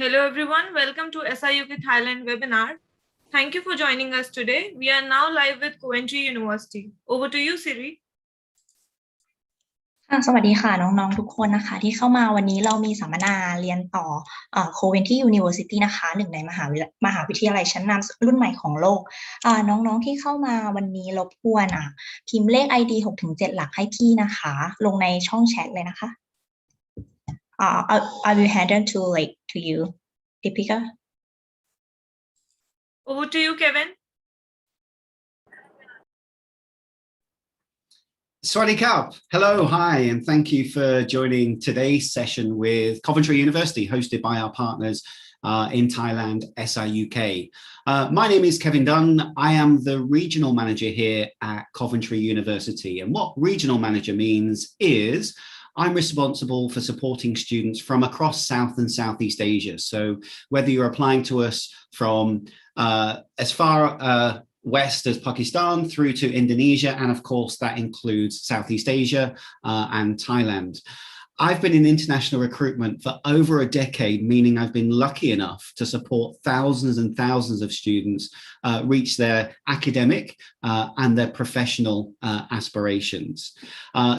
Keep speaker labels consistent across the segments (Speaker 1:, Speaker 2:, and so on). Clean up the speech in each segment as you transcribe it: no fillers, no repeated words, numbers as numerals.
Speaker 1: Hello everyone, welcome to SI-UK Thailand webinar. Thank you for joining us today. We are now live with Coventry University. Over to you, Siri.
Speaker 2: สวัสดีค่ะน้องๆทุกคนนะคะที่เข้ามาวันนี้เรามีสัมมนาเรียนต่อCoventry University นะคะหนึ่งในมหาวิทยาลัยชั้นนำรุ่นใหม่ของโลกน้องๆที่เข้ามาวันนี้รบกวนพิมพ์เลข ID 6-7 หลักให้พี่นะคะลงในช่องแชทเลยนะคะI will hand it to you Deepika
Speaker 1: Over to you, Kevin.
Speaker 3: Sawasdee Krub. Hello, hi, and thank you for joining today's session with Coventry University, hosted by our partners in Thailand, SI-UK. My name is Kevin Dunn. I am the regional manager here at Coventry University. And what regional manager means is I'm responsible for supporting students from across South and Southeast Asia. So whether you're applying to us from as far west as Pakistan through to Indonesia, and of course that includes Southeast Asia and Thailand. I've been in international recruitment for over a decade, meaning I've been lucky enough to support thousands and thousands of students reach their academic and their professional aspirations.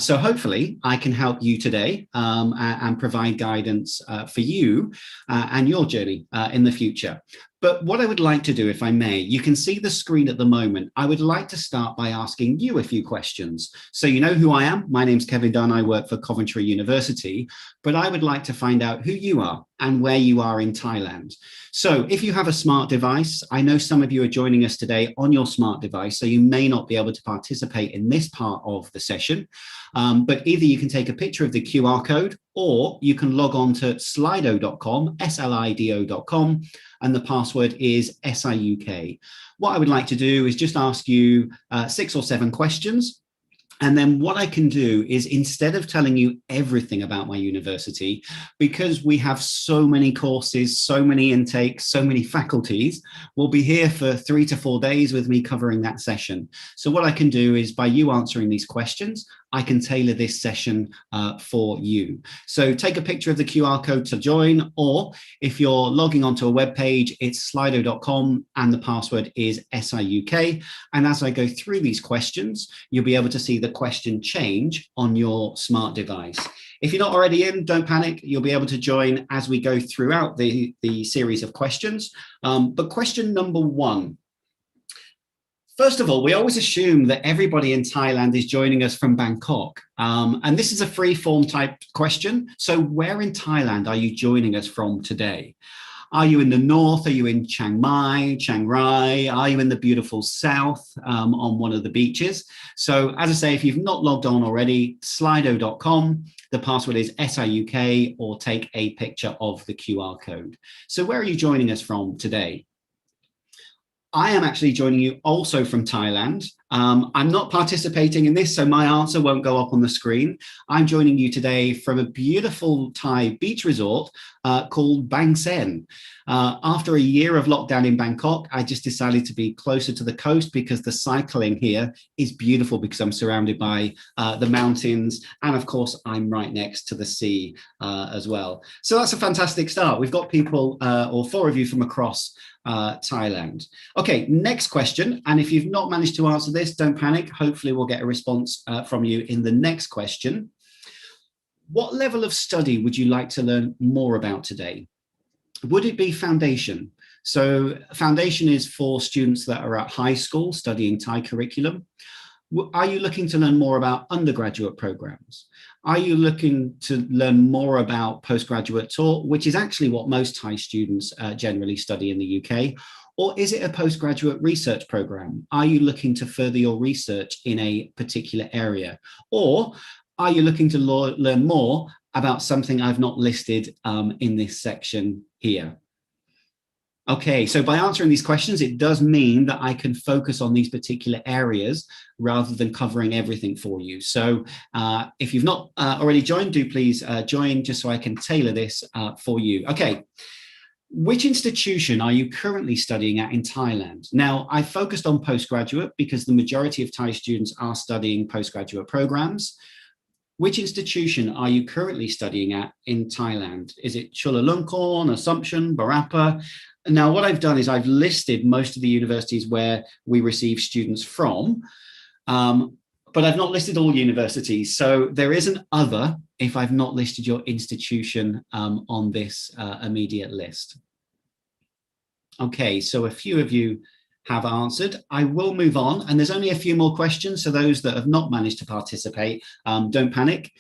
Speaker 3: So hopefully I can help you today and provide guidance for you and your journey in the future. But what I would like to do, if I may, you can see the screen at the moment. I would like to start by asking you a few questions. So you know who I am. My name's Kevin Dunn. I work for Coventry University, but I would like to find out who you are and where you are in Thailand. So if you have a smart device, I know some of you are joining us today on your smart device, so you may not be able to participate in this part of the session, but either you can take a picture of the QR code or you can log on to slido.com, slido.com, and the password is SI-UK. What I would like to do is just ask you 6 or 7 questions. And then what I can do is, instead of telling you everything about my university, because we have so many courses, so many intakes, so many faculties, we'll be here for 3 to 4 days with me covering that session. So what I can do is, by you answering these questions, I can tailor this session for you. So take a picture of the QR code to join, or if you're logging onto a web page, it's slido.com and the password is SI-UK. And as I go through these questions, you'll be able to see the question change on your smart device. If you're not already in, don't panic. You'll be able to join as we go throughout the series of questions. But question number 1. First of all, we always assume that everybody in Thailand is joining us from Bangkok. And this is a free-form type question. So where in Thailand are you joining us from today? Are you in the north? Are you in Chiang Mai, Chiang Rai? Are you in the beautiful south on one of the beaches? So as I say, if you've not logged on already, slido.com, the password is SI-UK, or take a picture of the QR code. So where are you joining us from today? I am actually joining you also from Thailand. I'm not participating in this, so my answer won't go up on the screen. I'm joining you today from a beautiful Thai beach resort called Bang Sen. After a year of lockdown in Bangkok, I just decided to be closer to the coast because the cycling here is beautiful, because I'm surrounded by the mountains, and of course I'm right next to the sea as well. So that's a fantastic start. We've got people, or 4 of you from across Thailand. Okay, next question. And if you've not managed to answer this, don't panic. Hopefully we'll get a response from you in the next question. What level of study would you like to learn more about today? Would it be foundation? So foundation is for students that are at high school studying Thai curriculum. Are you looking to learn more about undergraduate programs? Are you looking to learn more about postgraduate taught, which is actually what most Thai students generally study in the UK? Or is it a postgraduate research program? Are you looking to further your research in a particular area? Or are you looking to learn more about something I've not listed in this section here? Okay, so by answering these questions, it does mean that I can focus on these particular areas rather than covering everything for you. So if you've not already joined, do please join, just so I can tailor this for you. Okay, which institution are you currently studying at in Thailand? Now, I focused on postgraduate because the majority of Thai students are studying postgraduate programs. which institution are you currently studying at in Thailand? Is it Chulalongkorn, Assumption, Barapa? Now, what I've done is I've listed most of the universities where we receive students from, but I've not listed all universities. So there is an other if I've not listed your institution on this immediate list. Okay, so a few of you have answered. I will move on, and there's only a few more questions, so those that have not managed to participate, don't panic.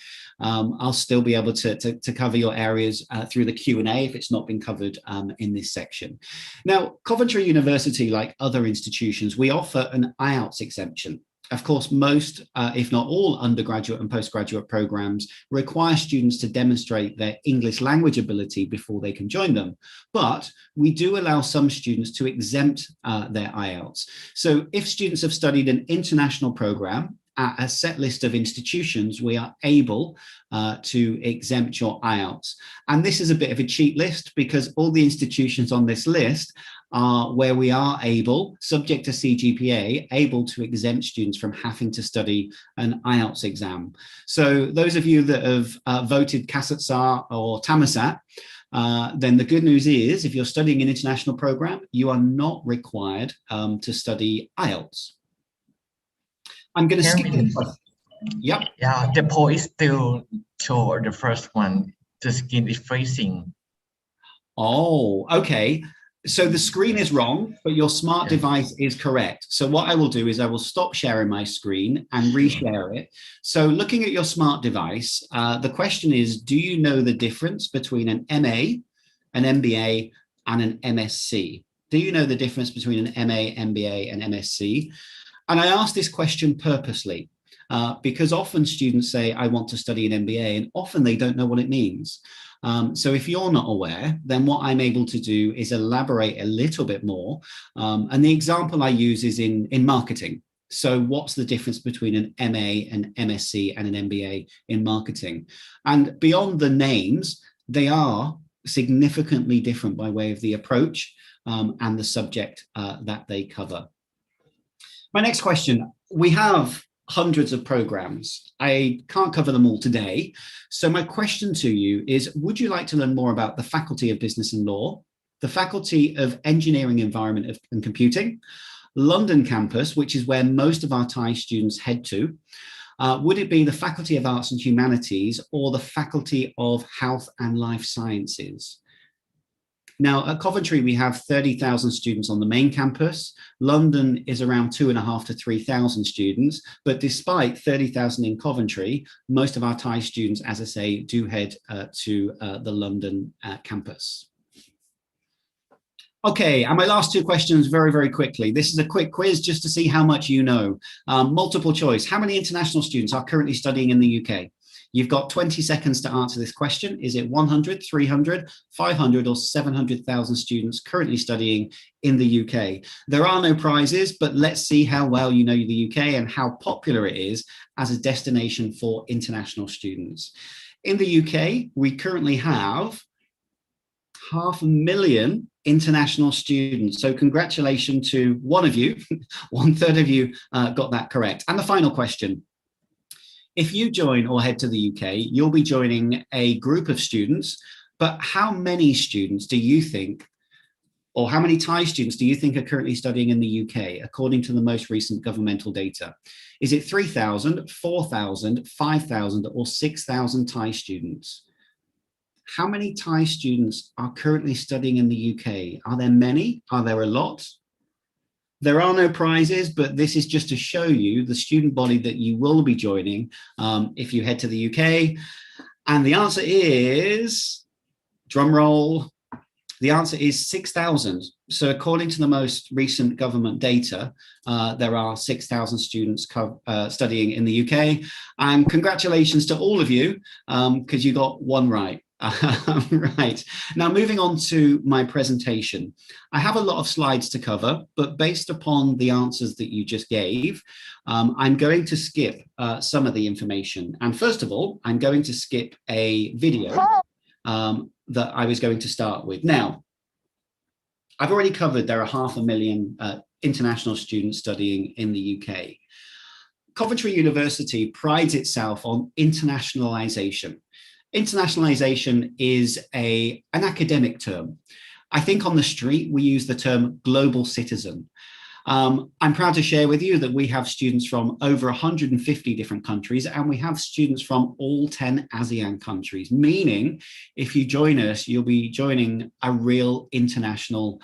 Speaker 3: I'll still be able to cover your areas through the Q&A if it's not been covered in this section. Now, Coventry University, like other institutions, we offer an Ielts exemption. Of course, most, if not all, undergraduate and postgraduate programs require students to demonstrate their English language ability before they can join them. But we do allow some students to exempt their Ielts. So if students have studied an international program at a set list of institutions, we are able to exempt your Ielts. And this is a bit of a cheat list because all the institutions on this list are where we are able, subject to CGPA, able to exempt students from having to study an Ielts exam. So those of you that have voted Kasatsar or Thammasat, then the good news is if you're studying an international program, you are not required to study Ielts. I'm going to skip this question. Yep.
Speaker 4: Yeah, the poll is still show the first one. The screen is freezing.
Speaker 3: Oh, okay. So the screen is wrong, but your smart device is correct. So what I will do is I will stop sharing my screen and reshare it. So looking at your smart device, the question is, do you know the difference between an MA, an MBA, and an MSc? Do you know the difference between an MA, MBA, and MSc? And I ask this question purposely because often students say, I want to study an MBA, and often they don't know what it means. So if you're not aware, then what I'm able to do is elaborate a little bit more. And the example I use is in marketing. So what's the difference between an MA, an MSc, and an MBA in marketing? And beyond the names, they are significantly different by way of the approach and the subject that they cover. My next question, we have hundreds of programs. I can't cover them all today. So my question to you is, would you like to learn more about the Faculty of Business and Law, the Faculty of Engineering, Environment and Computing, London campus, which is where most of our Thai students head to? Would it be the Faculty of Arts and Humanities or the Faculty of Health and Life Sciences? Now, at Coventry, we have 30,000 students on the main campus. London is around 2,500 to 3,000 students. But despite 30,000 in Coventry, most of our Thai students, as I say, do head to the London campus. Okay, and my last two questions very, very quickly. This is a quick quiz just to see how much you know. Multiple choice. How many international students are currently studying in the UK? You've got 20 seconds to answer this question. Is it 100, 300, 500, or 700,000 students currently studying in the UK? There are no prizes, but let's see how well you know the UK and how popular it is as a destination for international students. In the UK, we currently have 500,000 international students. So congratulations to one of you, 1/3 of you got that correct. And the final question. If you join or head to the UK, you'll be joining a group of students, but how many students do you think, or how many Thai students do you think are currently studying in the UK, according to the most recent governmental data? Is it 3,000, 4,000, 5,000, or 6,000 Thai students? How many Thai students are currently studying in the UK? Are there many? Are there a lot? There are no prizes, but this is just to show you the student body that you will be joining if you head to the UK. And the answer is, drum roll, the answer is 6,000. So according to the most recent government data, there are 6,000 students studying in the UK. And congratulations to all of you, because you got one right. Right. Now, moving on to my presentation. I have a lot of slides to cover, but based upon the answers that you just gave, I'm going to skip some of the information. And first of all, I'm going to skip a video that I was going to start with. Now, I've already covered there are 500,000 international students studying in the UK. Coventry University prides itself on internationalization. Internationalization is an academic term. I think on the street, we use the term global citizen. I'm proud to share with you that we have students from over 150 different countries, and we have students from all 10 ASEAN countries, meaning if you join us, you'll be joining a real international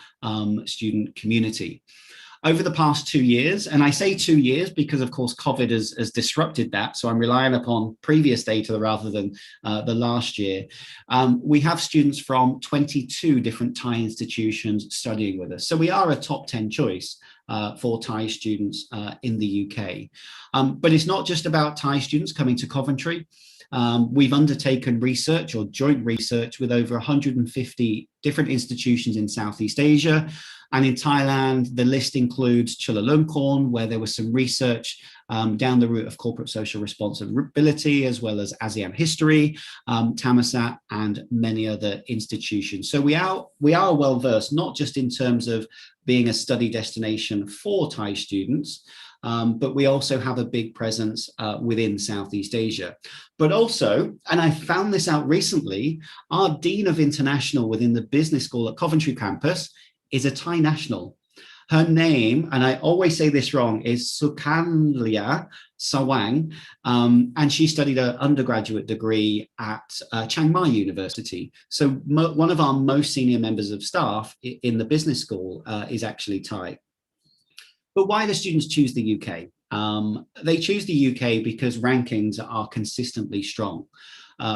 Speaker 3: student community. Over the past 2 years, and I say 2 years because, of course, COVID has disrupted that, so I'm relying upon previous data rather than the last year. We have students from 22 different Thai institutions studying with us. So we are a top 10 choice for Thai students in the UK. But it's not just about Thai students coming to Coventry. We've undertaken research or joint research with over 150 different institutions in Southeast Asia. And in Thailand, the list includes Chulalongkorn, where there was some research down the route of corporate social responsibility, as well as ASEAN history, Thammasat, and many other institutions. So we are well versed, not just in terms of being a study destination for Thai students, but we also have a big presence within Southeast Asia. But also, and I found this out recently, our Dean of International within the Business School at Coventry campus is a Thai national. Her name, and I always say this wrong, is Sukanlia Sawang, and she studied an undergraduate degree at Chiang Mai University. So one of our most senior members of staff in the business school is actually Thai. But why do students choose the UK? They choose the UK because rankings are consistently strong.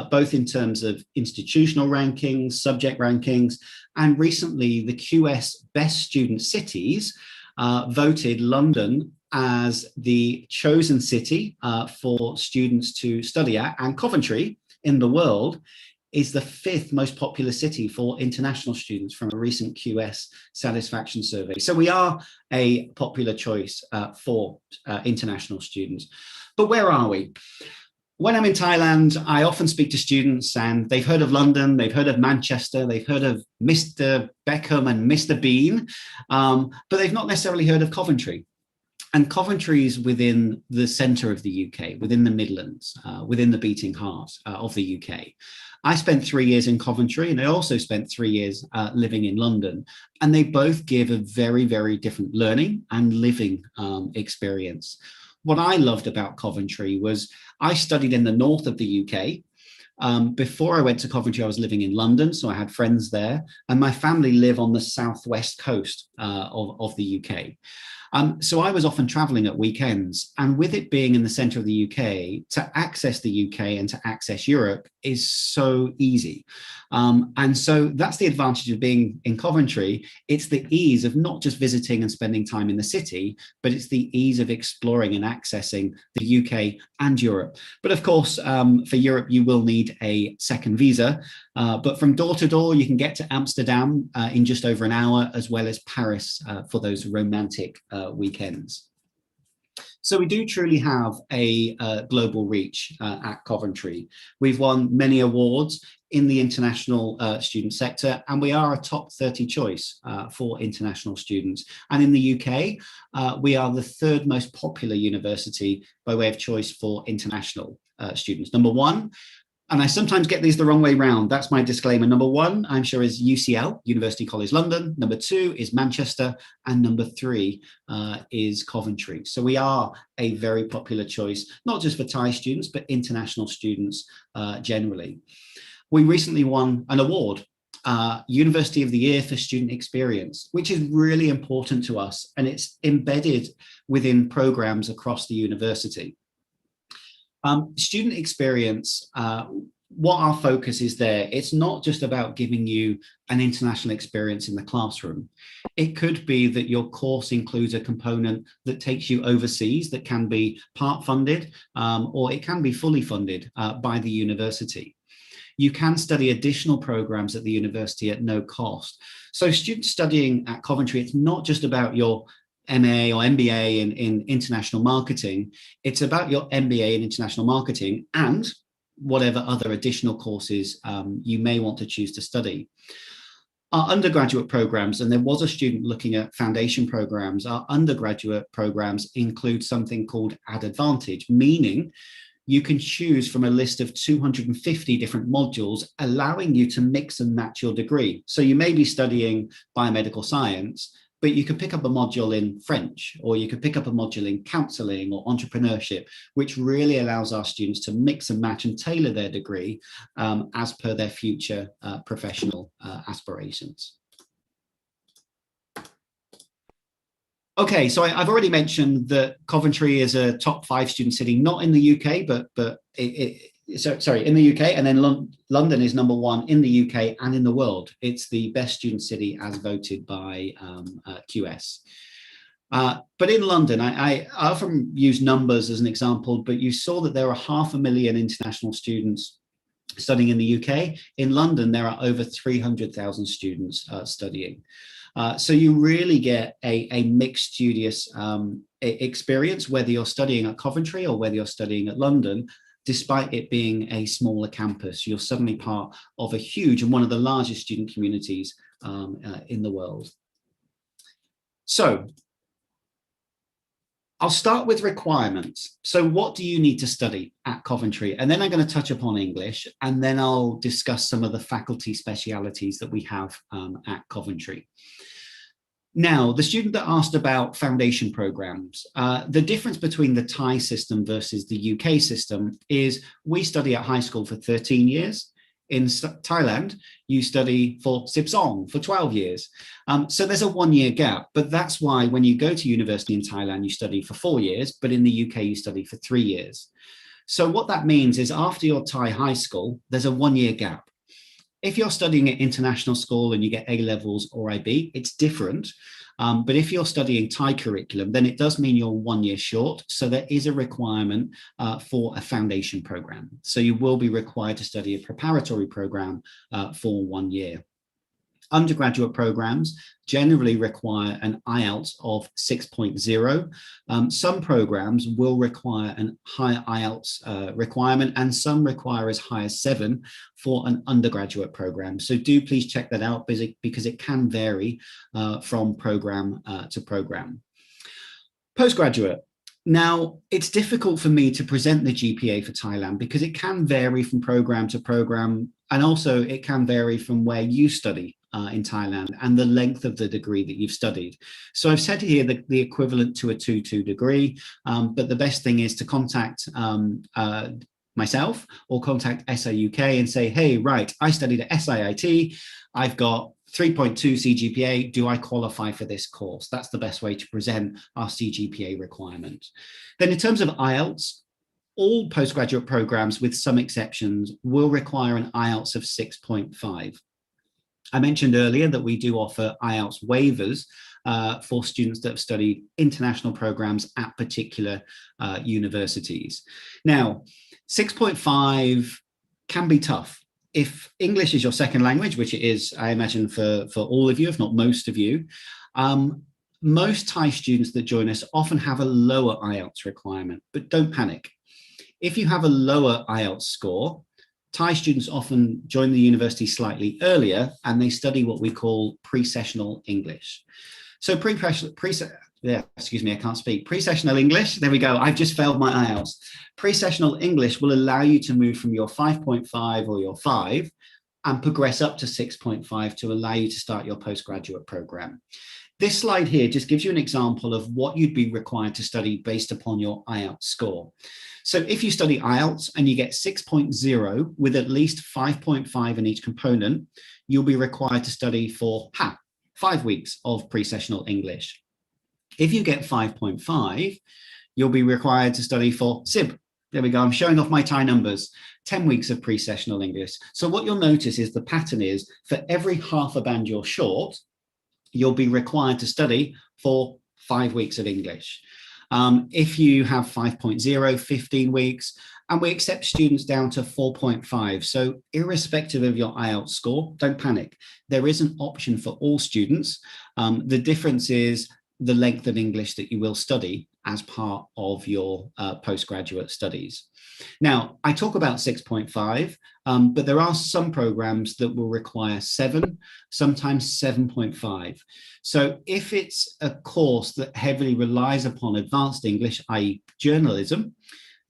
Speaker 3: Both in terms of institutional rankings, subject rankings, and recently the QS Best Student Cities voted London as the chosen city for students to study at, and Coventry in the world is the 5th most popular city for international students from a recent QS satisfaction survey. So we are a popular choice for international students. But where are we? When I'm in Thailand, I often speak to students and they've heard of London, they've heard of Manchester, they've heard of Mr. Beckham and Mr. Bean, but they've not necessarily heard of Coventry. And Coventry is within the centre of the UK, within the Midlands, within the beating heart of the UK. I spent 3 years in Coventry, and I also spent 3 years living in London, and they both give a very, very different learning and living experience. What I loved about Coventry was I studied in the north of the UK. Before I went to Coventry, I was living in London, so I had friends there, and my family live on the southwest coast of the UK. So I was often traveling at weekends, and with it being in the center of the UK, to access the UK and to access Europe is so easy. And so that's the advantage of being in Coventry. It's the ease of not just visiting and spending time in the city, but it's the ease of exploring and accessing the UK and Europe. But of course, for Europe, you will need a second visa. But from door to door, you can get to Amsterdam in just over an hour, as well as Paris for those romantic weekends. So we do truly have a global reach at Coventry. We've won many awards in the international student sector, and we are a top 30 choice for international students. And in the UK, we are the 3rd most popular university by way of choice for international students. Number 1, and I sometimes get these the wrong way round. That's my disclaimer. Number 1, I'm sure, is UCL, University College London. Number 2 is Manchester. And number 3 is Coventry. So we are a very popular choice, not just for Thai students, but international students generally. We recently won an award, University of the Year for Student Experience, which is really important to us. And it's embedded within programs across the university. Student experience, what our focus is there, it's not just about giving you an international experience in the classroom. It could be that your course includes a component that takes you overseas that can be part funded, or it can be fully funded by the university. You can study additional programs at the university at no cost. So students studying at Coventry, it's not just about your MA or MBA in international marketing. It's about your MBA in international marketing and whatever other additional courses you may want to choose to study. Our undergraduate programs, and there was a student looking at foundation programs, our undergraduate programs include something called Add Advantage, meaning you can choose from a list of 250 different modules, allowing you to mix and match your degree. So you may be studying biomedical science, but you could pick up a module in French, or you could pick up a module in counseling or entrepreneurship, which really allows our students to mix and match and tailor their degree as per their future professional aspirations. Okay, so I've already mentioned that Coventry is a top 5 student city, not in the UK, but in the UK, and then London is number 1 in the UK and in the world. It's the best student city as voted by QS. But in London, I often use numbers as an example, but you saw that there are 500,000 international students studying in the UK. In London, there are over 300,000 students studying. So you really get a mixed studious experience, whether you're studying at Coventry or whether you're studying at London. Despite it being a smaller campus, you're suddenly part of a huge and one of the largest student communities in the world. So I'll start with requirements. So what do you need to study at Coventry? And then I'm going to touch upon English, and then I'll discuss some of the faculty specialities that we have at Coventry. Now, the student that asked about foundation programs, the difference between the Thai system versus the UK system is we study at high school for 13 years. In Thailand, you study for Sipsong for 12 years. So there's a 1-year gap, but that's why when you go to university in Thailand, you study for 4 years, but in the UK, you study for 3 years. So what that means is after your Thai high school, there's a 1-year gap. If you're studying at international school and you get A levels or IB, it's different. But if you're studying Thai curriculum, then it does mean you're 1 year short. So there is a requirement for a foundation program. So you will be required to study a preparatory program for 1 year. Undergraduate programs generally require an IELTS of 6.0. Some programs will require an high IELTS requirement, and some require as high as 7 for an undergraduate program. So do please check that out because it can vary from program to program. Postgraduate. Now, it's difficult for me to present the GPA for Thailand because it can vary from program to program, and also it can vary from where you study in Thailand and the length of the degree that you've studied. So I've said here that the equivalent to a 2-2 degree, but the best thing is to contact myself or contact SI-UK and say, hey, right, I studied at SIIT, I've got 3.2 CGPA, do I qualify for this course? That's the best way to present our CGPA requirement. Then in terms of IELTS, all postgraduate programs, with some exceptions, will require an IELTS of 6.5. I mentioned earlier that we do offer Ielts Waivers for students that have studied international programs at particular universities. Now, 6.5 can be tough. If English is your second language, which it is, I imagine, for all of you, if not most of you, most Thai students that join us often have a lower IELTS requirement, but don't panic. If you have a lower IELTS score, Thai students often join the university slightly earlier, and they study what we call pre-sessional English. So pre-sessional English, there we go, I've just failed my IELTS. Pre-sessional English will allow you to move from your 5.5 or your 5 and progress up to 6.5 to allow you to start your postgraduate program. This slide here just gives you an example of what you'd be required to study based upon your IELTS score. So if you study IELTS and you get 6.0 with at least 5.5 in each component, you'll be required to study for 5 weeks of pre-sessional English. If you get 5.5, you'll be required to study for SIB. There we go, I'm showing off my Thai numbers, 10 weeks of pre-sessional English. So what you'll notice is the pattern is for every half a band you're short, you'll be required to study for 5 weeks of English. If you have 5.0, 15 weeks, and we accept students down to 4.5. So irrespective of your IELTS score, don't panic. There is an option for all students. The difference is the length of English that you will study as part of your postgraduate studies. Now, I talk about 6.5, but there are some programs that will require 7, sometimes 7.5. So if it's a course that heavily relies upon advanced English, i.e. journalism,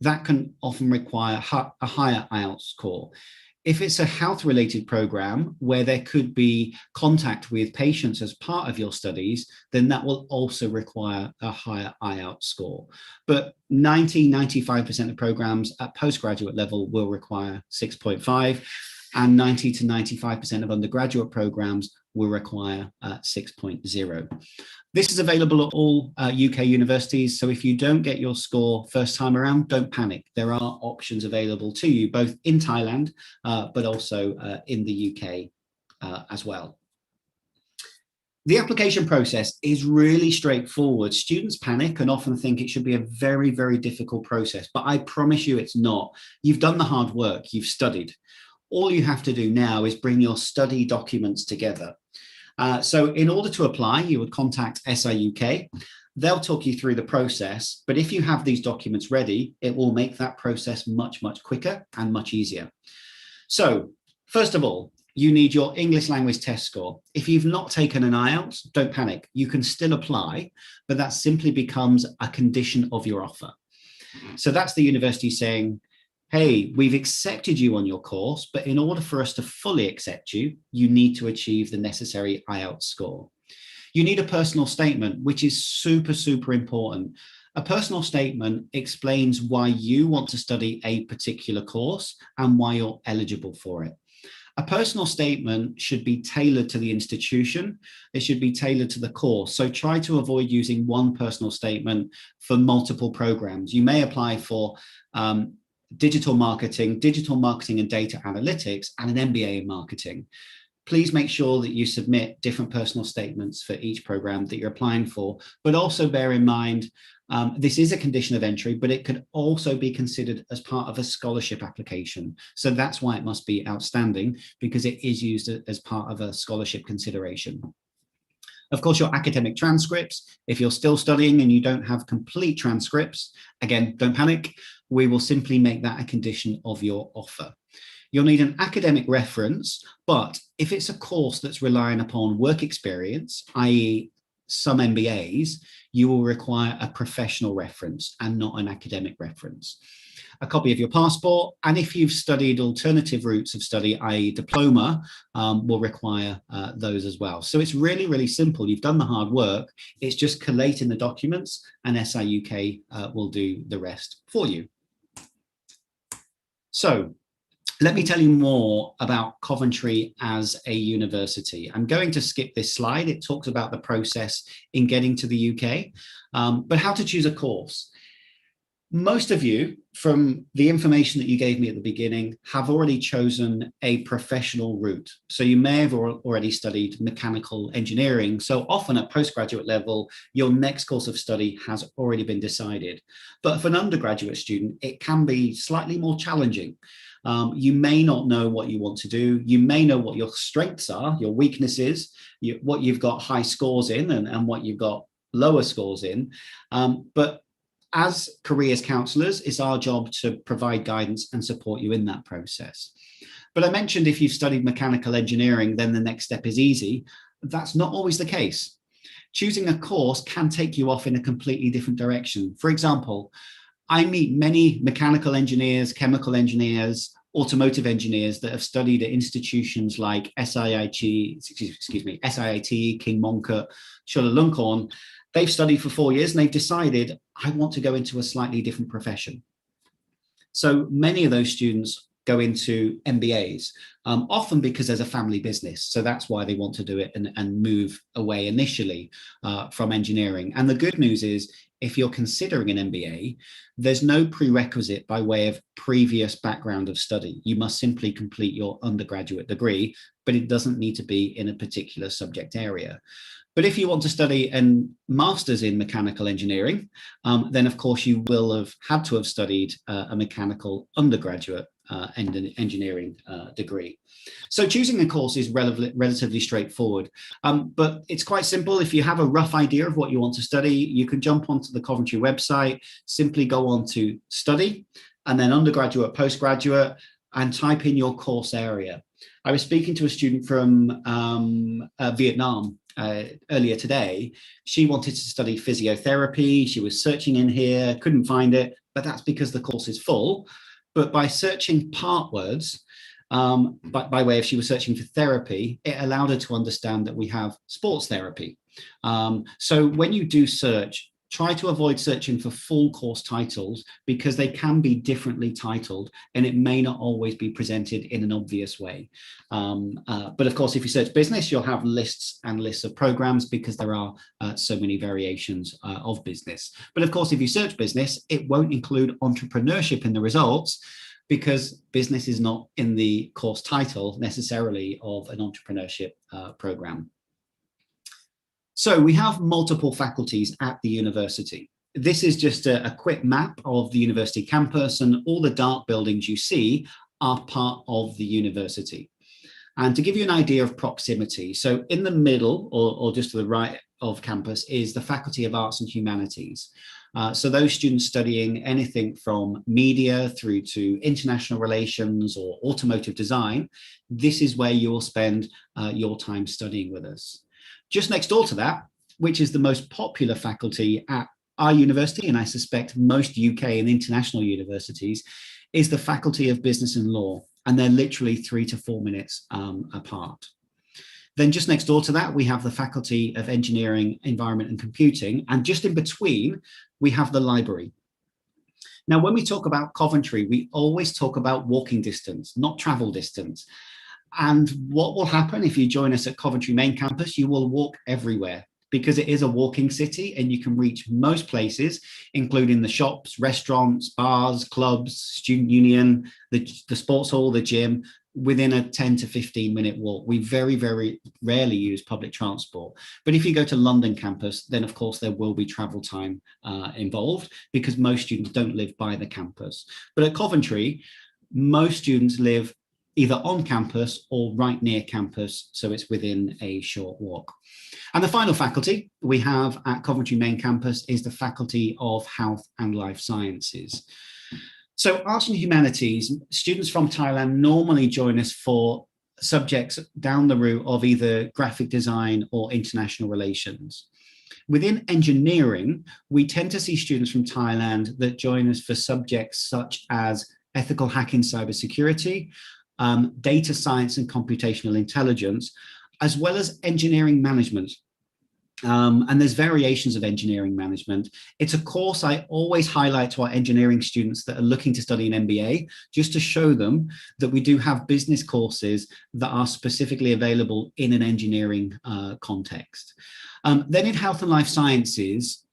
Speaker 3: that can often require a higher IELTS score. If it's a health-related program where there could be contact with patients as part of your studies, then that will also require a higher IELTS score. But 95% of programs at postgraduate level will require 6.5, and 90 to 95% of undergraduate programs will require 6.0. This is available at all UK universities, so if you don't get your score first time around, don't panic. There are options available to you, both in Thailand, but also in the UK as well. The application process is really straightforward. Students panic and often think it should be a very, very difficult process, but I promise you it's not. You've done the hard work, you've studied. All you have to do now is bring your study documents together. So in order to apply, you would contact SI-UK. They'll talk you through the process, but if you have these documents ready, it will make that process much, much quicker and much easier. So first of all, you need your English language test score. If you've not taken an IELTS, don't panic. You can still apply, but that simply becomes a condition of your offer. So that's the university saying, hey, we've accepted you on your course, but in order for us to fully accept you, you need to achieve the necessary IELTS score. You need a personal statement, which is super, super important. A personal statement explains why you want to study a particular course and why you're eligible for it. A personal statement should be tailored to the institution. It should be tailored to the course. So try to avoid using one personal statement for multiple programs. You may apply for digital marketing and data analytics, and an MBA in marketing. Please make sure that you submit different personal statements for each program that you're applying for, but also bear in mind, this is a condition of entry, but it could also be considered as part of a scholarship application. So that's why it must be outstanding, because it is used as part of a scholarship consideration. Of course, your academic transcripts, if you're still studying and you don't have complete transcripts, again, don't panic. We will simply make that a condition of your offer. You'll need an academic reference, but if it's a course that's relying upon work experience, i.e. some MBAs, you will require a professional reference and not an academic reference. A copy of your passport, and if you've studied alternative routes of study, i.e. diploma, will require those as well. So it's really, really simple. You've done the hard work. It's just collating the documents, and SI-UK will do the rest for you. So let me tell you more about Coventry as a university. I'm going to skip this slide. It talks about the process in getting to the UK, but how to choose a course. Most of you, from the information that you gave me at the beginning, have already chosen a professional route. So you may have already studied mechanical engineering. So often at postgraduate level, your next course of study has already been decided. But for an undergraduate student, it can be slightly more challenging. You may not know what you want to do. You may know what your strengths are, your weaknesses, what you've got high scores in and what you've got lower scores in. But as careers counsellors, it's our job to provide guidance and support you in that process. But I mentioned if you've studied mechanical engineering, then the next step is easy. That's not always the case. Choosing a course can take you off in a completely different direction. For example, I meet many mechanical engineers, chemical engineers, automotive engineers that have studied at institutions like SIIT, King Mongkut, Chulalongkorn. They've studied for 4 years and they've decided, I want to go into a slightly different profession. So many of those students go into MBAs, often because there's a family business. So that's why they want to do it and move away initially from engineering. And the good news is, if you're considering an MBA, there's no prerequisite by way of previous background of study. You must simply complete your undergraduate degree, but it doesn't need to be in a particular subject area. But if you want to study a master's in mechanical engineering, then of course you will have had to have studied a mechanical undergraduate engineering degree. So choosing a course is relatively straightforward, but it's quite simple. If you have a rough idea of what you want to study, you can jump onto the Coventry website, simply go on to study, and then undergraduate, postgraduate, and type in your course area. I was speaking to a student from Vietnam earlier today. She wanted to study physiotherapy. She was searching in here, couldn't find it, but that's because the course is full. But by searching part words, by way of she was searching for therapy, it allowed her to understand that we have sports therapy. So when you do search, try to avoid searching for full course titles because they can be differently titled and it may not always be presented in an obvious way. But of course, if you search business, you'll have lists and lists of programs because there are so many variations of business. But of course, if you search business, it won't include entrepreneurship in the results because business is not in the course title necessarily of an entrepreneurship program. So we have multiple faculties at the university. This is just a quick map of the university campus, and all the dark buildings you see are part of the university. And to give you an idea of proximity, so in the middle or just to the right of campus is the Faculty of Arts and Humanities. So those students studying anything from media through to international relations or automotive design, this is where you will spend your time studying with us. Just next door to that, which is the most popular faculty at our university, and I suspect most UK and international universities, is the Faculty of Business and Law, and they're literally 3 to 4 minutes apart. Then just next door to that, we have the Faculty of Engineering, Environment and Computing, and just in between, we have the library. Now, when we talk about Coventry, we always talk about walking distance, not travel distance. And what will happen if you join us at Coventry main campus, you will walk everywhere because it is a walking city and you can reach most places, including the shops, restaurants, bars, clubs, student union, the sports hall, the gym, within a 10 to 15 minute walk. We very, very rarely use public transport. But if you go to London campus, then of course there will be travel time involved because most students don't live by the campus. But at Coventry, most students live either on campus or right near campus, so it's within a short walk. And the final faculty we have at Coventry main campus is the Faculty of Health and Life Sciences. So Arts and Humanities, students from Thailand normally join us for subjects down the route of either graphic design or international relations. Within engineering, we tend to see students from Thailand that join us for subjects such as ethical hacking, cybersecurity, data science and computational intelligence, as well as engineering management. And there's variations of engineering management. It's a course I always highlight to our engineering students that are looking to study an MBA, just to show them that we do have business courses that are specifically available in an engineering context. Then in health and life sciences,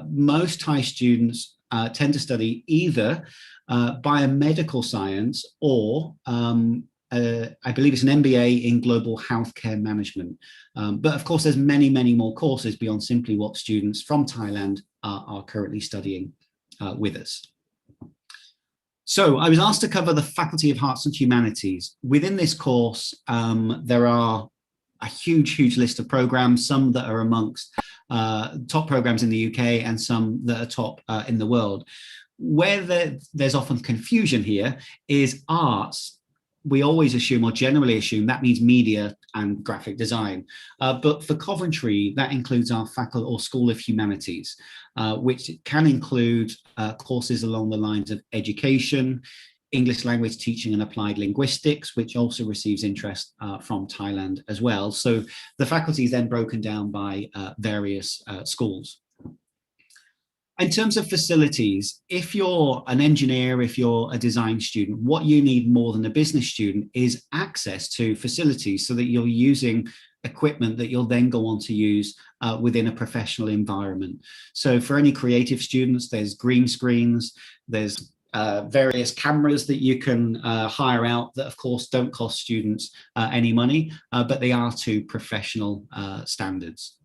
Speaker 3: most Thai students tend to study either biomedical science or I believe it's an MBA in global healthcare management. But of course, there's many, many more courses beyond simply what students from Thailand are currently studying with us. So I was asked to cover the Faculty of Arts and Humanities. Within this course, there are a huge list of programs, some that are amongst top programs in the UK and some that are top in the world. Where there's often confusion here is arts. We always assume or generally assume that means media and graphic design. But for Coventry, that includes our faculty or School of Humanities, which can include courses along the lines of education, English language teaching and applied linguistics, which also receives interest from Thailand as well. So the faculty is then broken down by various schools. In terms of facilities, if you're an engineer, if you're a design student, what you need more than a business student is access to facilities so that you're using equipment that you'll then go on to use within a professional environment. So for any creative students, there's green screens, there's various cameras that you can hire out that of course don't cost students any money, but they are to professional standards.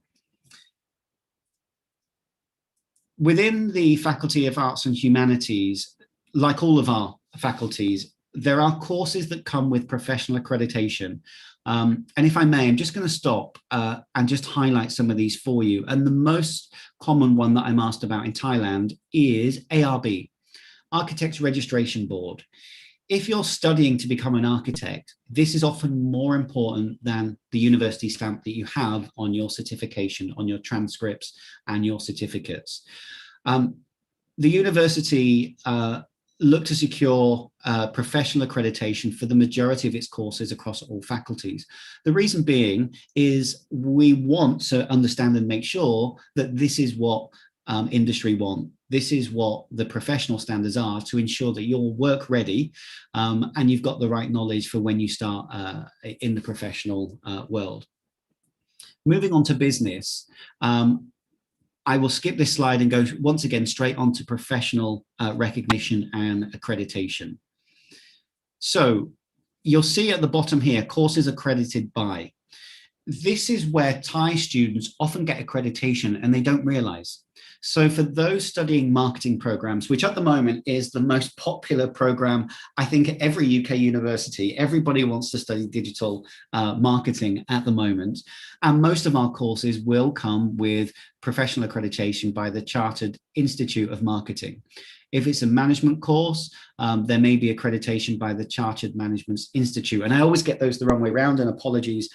Speaker 3: Within the Faculty of Arts and Humanities, like all of our faculties, there are courses that come with professional accreditation. And if I may, I'm just going to stop and just highlight some of these for you. And the most common one that I'm asked about in Thailand is ARB, Architects Registration Board. If you're studying to become an architect, this is often more important than the university stamp that you have on your certification, on your transcripts and your certificates. The university look to secure professional accreditation for the majority of its courses across all faculties. The reason being is we want to understand and make sure that this is what industry want. This is what the professional standards are to ensure that you're work ready and you've got the right knowledge for when you start in the professional world. Moving on to business, I will skip this slide and go once again straight on to professional recognition and accreditation. So you'll see at the bottom here, courses accredited by. This is where Thai students often get accreditation and they don't realize. So for those studying marketing programs, which at the moment is the most popular program, I think at every UK university, everybody wants to study digital marketing at the moment. And most of our courses will come with professional accreditation by the Chartered Institute of Marketing. If it's a management course, there may be accreditation by the Chartered Management Institute. And I always get those the wrong way around, and apologies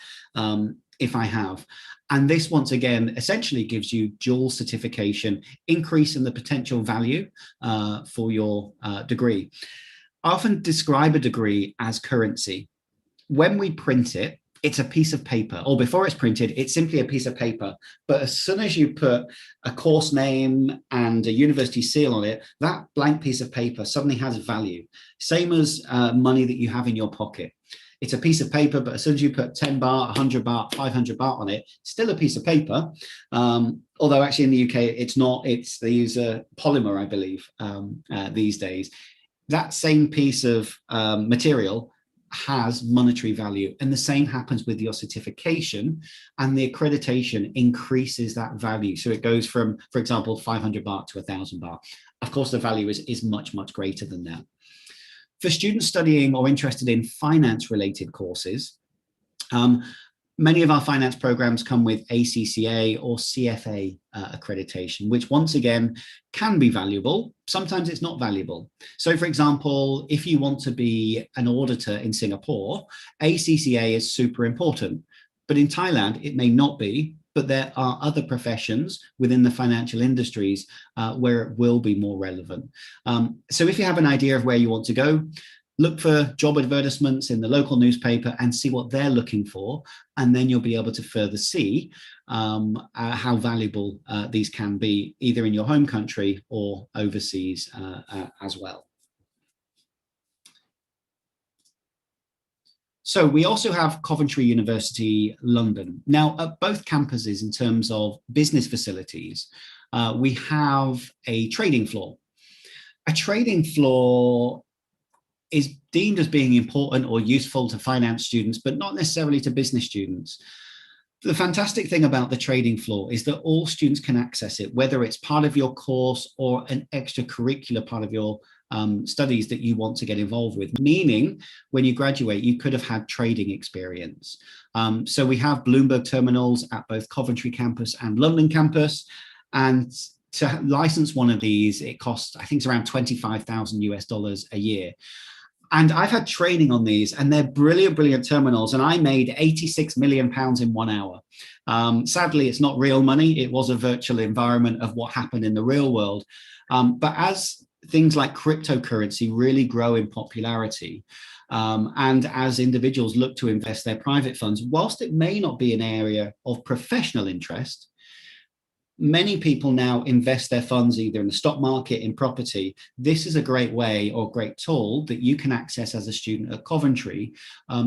Speaker 3: if I have. And this, once again, essentially gives you dual certification, increase in the potential value for your degree. I often describe a degree as currency. When we print it, it's a piece of paper, or before it's printed, it's simply a piece of paper. But as soon as you put a course name and a university seal on it, that blank piece of paper suddenly has value. Same as money that you have in your pocket. It's a piece of paper, but as soon as you put 10 baht, 100 baht, 500 baht on it, still a piece of paper. Although actually in the UK, it's not, they use a polymer, I believe, these days. That same piece of material has monetary value, and the same happens with your certification, and the accreditation increases that value. So it goes from, for example, 500 baht to 1,000 baht. Of course, the value is much, much greater than that. For students studying or interested in finance-related courses, many of our finance programs come with ACCA or CFA accreditation, which once again can be valuable. Sometimes it's not valuable. So for example, if you want to be an auditor in Singapore, ACCA is super important, but in Thailand, it may not be, but there are other professions within the financial industries where it will be more relevant. So if you have an idea of where you want to go, look for job advertisements in the local newspaper and see what they're looking for, and then you'll be able to further see how valuable these can be, either in your home country or overseas as well. So we also have Coventry University, London. Now, at both campuses, in terms of business facilities, we have a trading floor. A trading floor is deemed as being important or useful to finance students, but not necessarily to business students. The fantastic thing about the trading floor is that all students can access it, whether it's part of your course or an extracurricular part of your studies that you want to get involved with, meaning when you graduate, you could have had trading experience. So we have Bloomberg terminals at both Coventry campus and London campus. And to license one of these, it costs, I think it's around $25,000 a year. And I've had training on these, and they're brilliant, brilliant terminals. And I made £86 million in 1 hour. Sadly, it's not real money. It was a virtual environment of what happened in the real world. But as things like cryptocurrency really grow in popularity, and as individuals look to invest their private funds, whilst it may not be an area of professional interest, many people now invest their funds either in the stock market, in property. This is a great way or great tool that you can access as a student at Coventry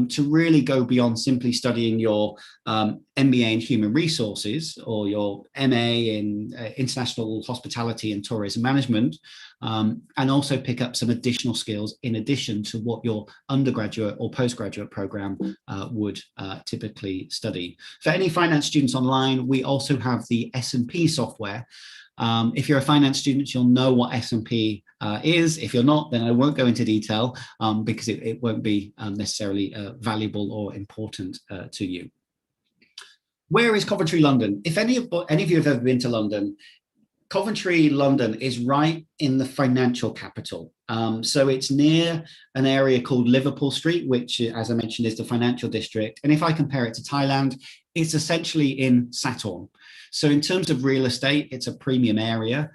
Speaker 3: to really go beyond simply studying your MBA in human resources or your MA in international hospitality and tourism management, and also pick up some additional skills in addition to what your undergraduate or postgraduate program would typically study. For any finance students online, we also have the S&P software. If you're a finance student, you'll know what S&P is. If you're not, then I won't go into detail because it won't be necessarily valuable or important to you. Where is Coventry, London? If any of you have ever been to London, Coventry, London is right in the financial capital. So it's near an area called Liverpool Street, which, as I mentioned, is the financial district. And if I compare it to Thailand, it's essentially in Saturn. So in terms of real estate, it's a premium area.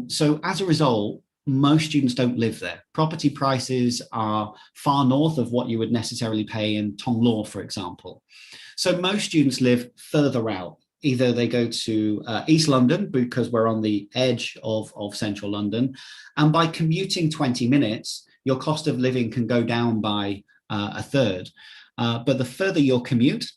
Speaker 3: So as a result, most students don't live there. Property prices are far north of what you would necessarily pay in Tong Law, for example. So most students live further out. Either they go to East London because we're on the edge of central London. And by commuting 20 minutes, your cost of living can go down by a third. But the further your commute,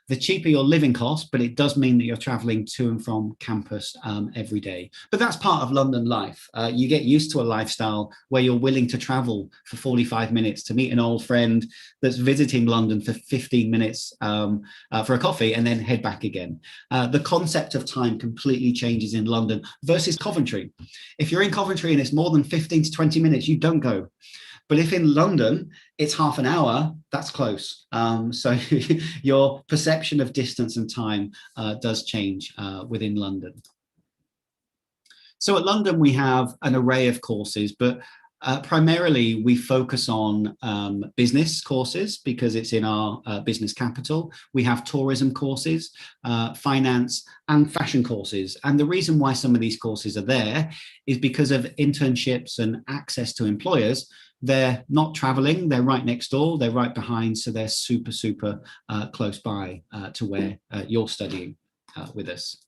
Speaker 3: the cheaper your living cost, but it does mean that you're traveling to and from campus every day. But that's part of London life. You get used to a lifestyle where you're willing to travel for 45 minutes to meet an old friend that's visiting London for 15 minutes for a coffee and then head back again. The concept of time completely changes in London versus Coventry. If you're in Coventry and it's more than 15 to 20 minutes, you don't go. But if in London, it's half an hour, that's close. So your perception of distance and time does change within London. So at London, we have an array of courses, but primarily we focus on business courses because it's in our business capital. We have tourism courses, finance and fashion courses. And the reason why some of these courses are there is because of internships and access to employers. They're not traveling, they're right next door, they're right behind, so they're super close by to where you're studying with us.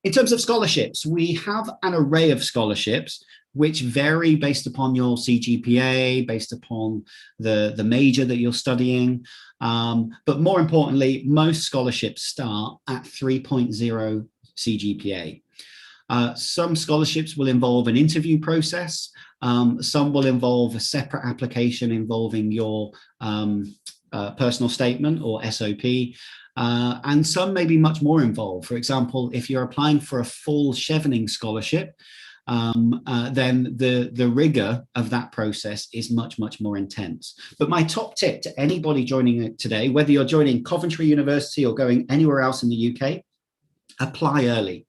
Speaker 3: In terms of scholarships, we have an array of scholarships which vary based upon your CGPA, based upon the major that you're studying. But more importantly, most scholarships start at 3.0 CGPA. Some scholarships will involve an interview process. Some will involve a separate application involving your personal statement or SOP. And some may be much more involved. For example, if you're applying for a full Chevening scholarship, then the rigor of that process is much more intense. But my top tip to anybody joining today, whether you're joining Coventry University or going anywhere else in the UK, apply early.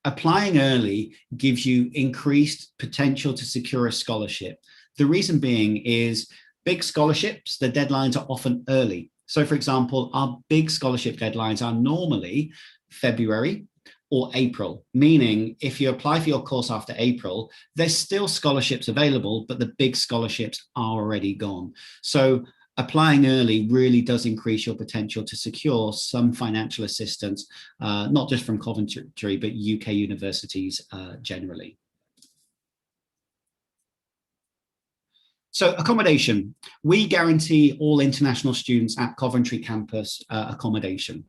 Speaker 3: Applying early gives you increased potential to secure a scholarship. The reason being is big scholarships, the deadlines are often early. So for example, our big scholarship deadlines are normally February or April, meaning if you apply for your course after April, there's still scholarships available, but the big scholarships are already gone. So applying early really does increase your potential to secure some financial assistance, not just from Coventry, but UK universities generally. So accommodation, we guarantee all international students at Coventry campus accommodation.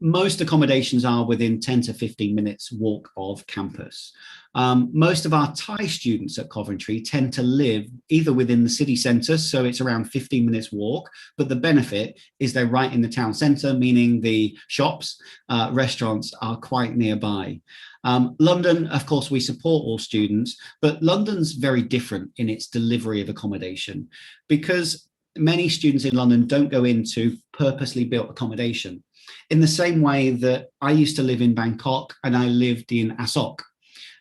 Speaker 3: Most accommodations are within 10 to 15 minutes walk of campus. Most of our Thai students at Coventry tend to live either within the city centre, so it's around 15 minutes walk, but the benefit is they're right in the town centre, meaning the shops, restaurants are quite nearby. London, of course, we support all students, but London's very different in its delivery of accommodation because many students in London don't go into purposely built accommodation. In the same way that I used to live in Bangkok and I lived in Asok.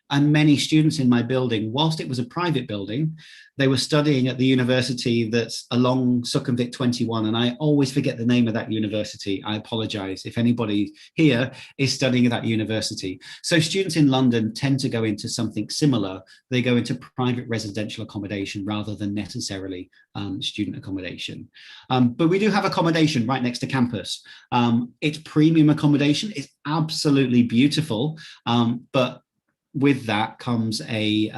Speaker 3: And many students in my building, whilst it was a private building, they were studying at the university that's along Sukhumvit 21. And I always forget the name of that university. I apologize if anybody here is studying at that university. So students in London tend to go into something similar. They go into private residential accommodation rather than necessarily student accommodation. But we do have accommodation right next to campus. It's premium accommodation. It's absolutely beautiful, but with that comes a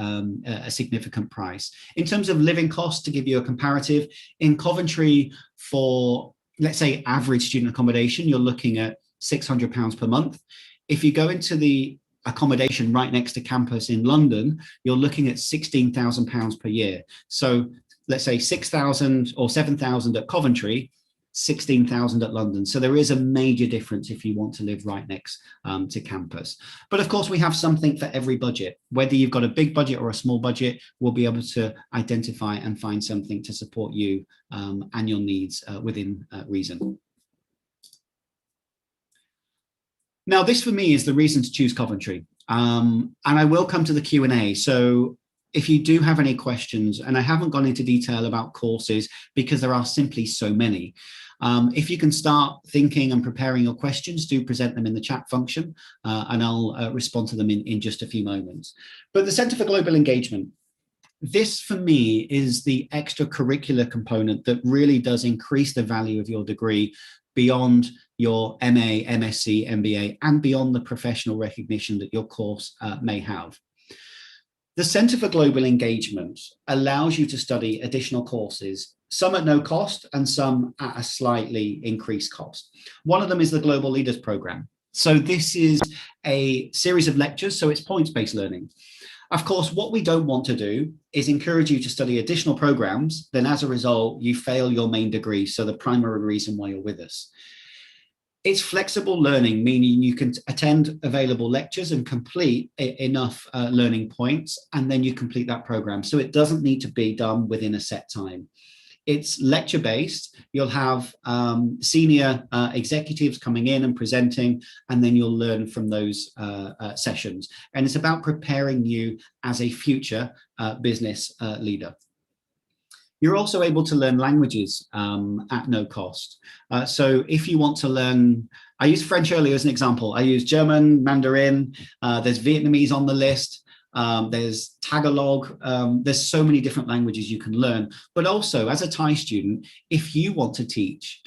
Speaker 3: significant price. In terms of living costs, to give you a comparative, in Coventry for, let's say, average student accommodation, you're looking at £600 per month. If you go into the accommodation right next to campus in London, you're looking at £16,000 per year. So let's say 6,000 or 7,000 at Coventry, 16,000 at London. So there is a major difference if you want to live right next to campus. But of course, we have something for every budget. Whether you've got a big budget or a small budget, we'll be able to identify and find something to support you and your needs within reason. Now, this for me is the reason to choose Coventry. And I will come to the Q&A. So if you do have any questions, and I haven't gone into detail about courses because there are simply so many, if you can start thinking and preparing your questions, do present them in the chat function, and I'll respond to them in just a few moments. But the Centre for Global Engagement, this for me is the extracurricular component that really does increase the value of your degree beyond your MA, MSc, MBA, and beyond the professional recognition that your course may have. The Centre for Global Engagement allows you to study additional courses, some at no cost and some at a slightly increased cost. One of them is the Global Leaders Programme. So this is a series of lectures, so it's points-based learning. Of course, what we don't want to do is encourage you to study additional programs, then as a result, you fail your main degree, so the primary reason why you're with us. It's flexible learning, meaning you can attend available lectures and complete enough learning points, and then you complete that program. So it doesn't need to be done within a set time. It's lecture-based. You'll have senior executives coming in and presenting, and then you'll learn from those sessions. And it's about preparing you as a future business leader. You're also able to learn languages at no cost. So if you want to learn, I used French earlier as an example. I use German, Mandarin, there's Vietnamese on the list. There's Tagalog, there's so many different languages you can learn. But also as a Thai student, if you want to teach,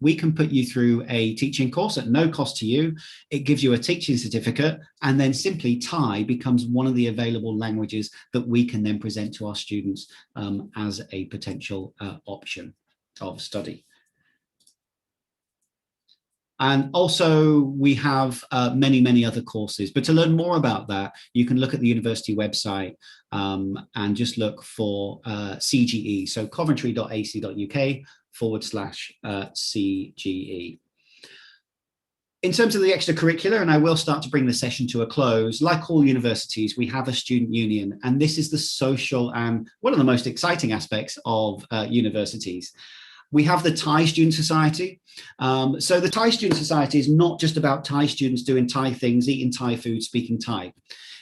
Speaker 3: we can put you through a teaching course at no cost to you. It gives you a teaching certificate, and then simply Thai becomes one of the available languages that we can then present to our students as a potential option of study. And also we have many, many other courses, but to learn more about that, you can look at the university website and just look for CGE. So coventry.ac.uk/CGE. In terms of the extracurricular, and I will start to bring the session to a close, like all universities, we have a student union, and this is the social and one of the most exciting aspects of universities. We have the Thai Student Society. So the Thai Student Society is not just about Thai students doing Thai things, eating Thai food, speaking Thai.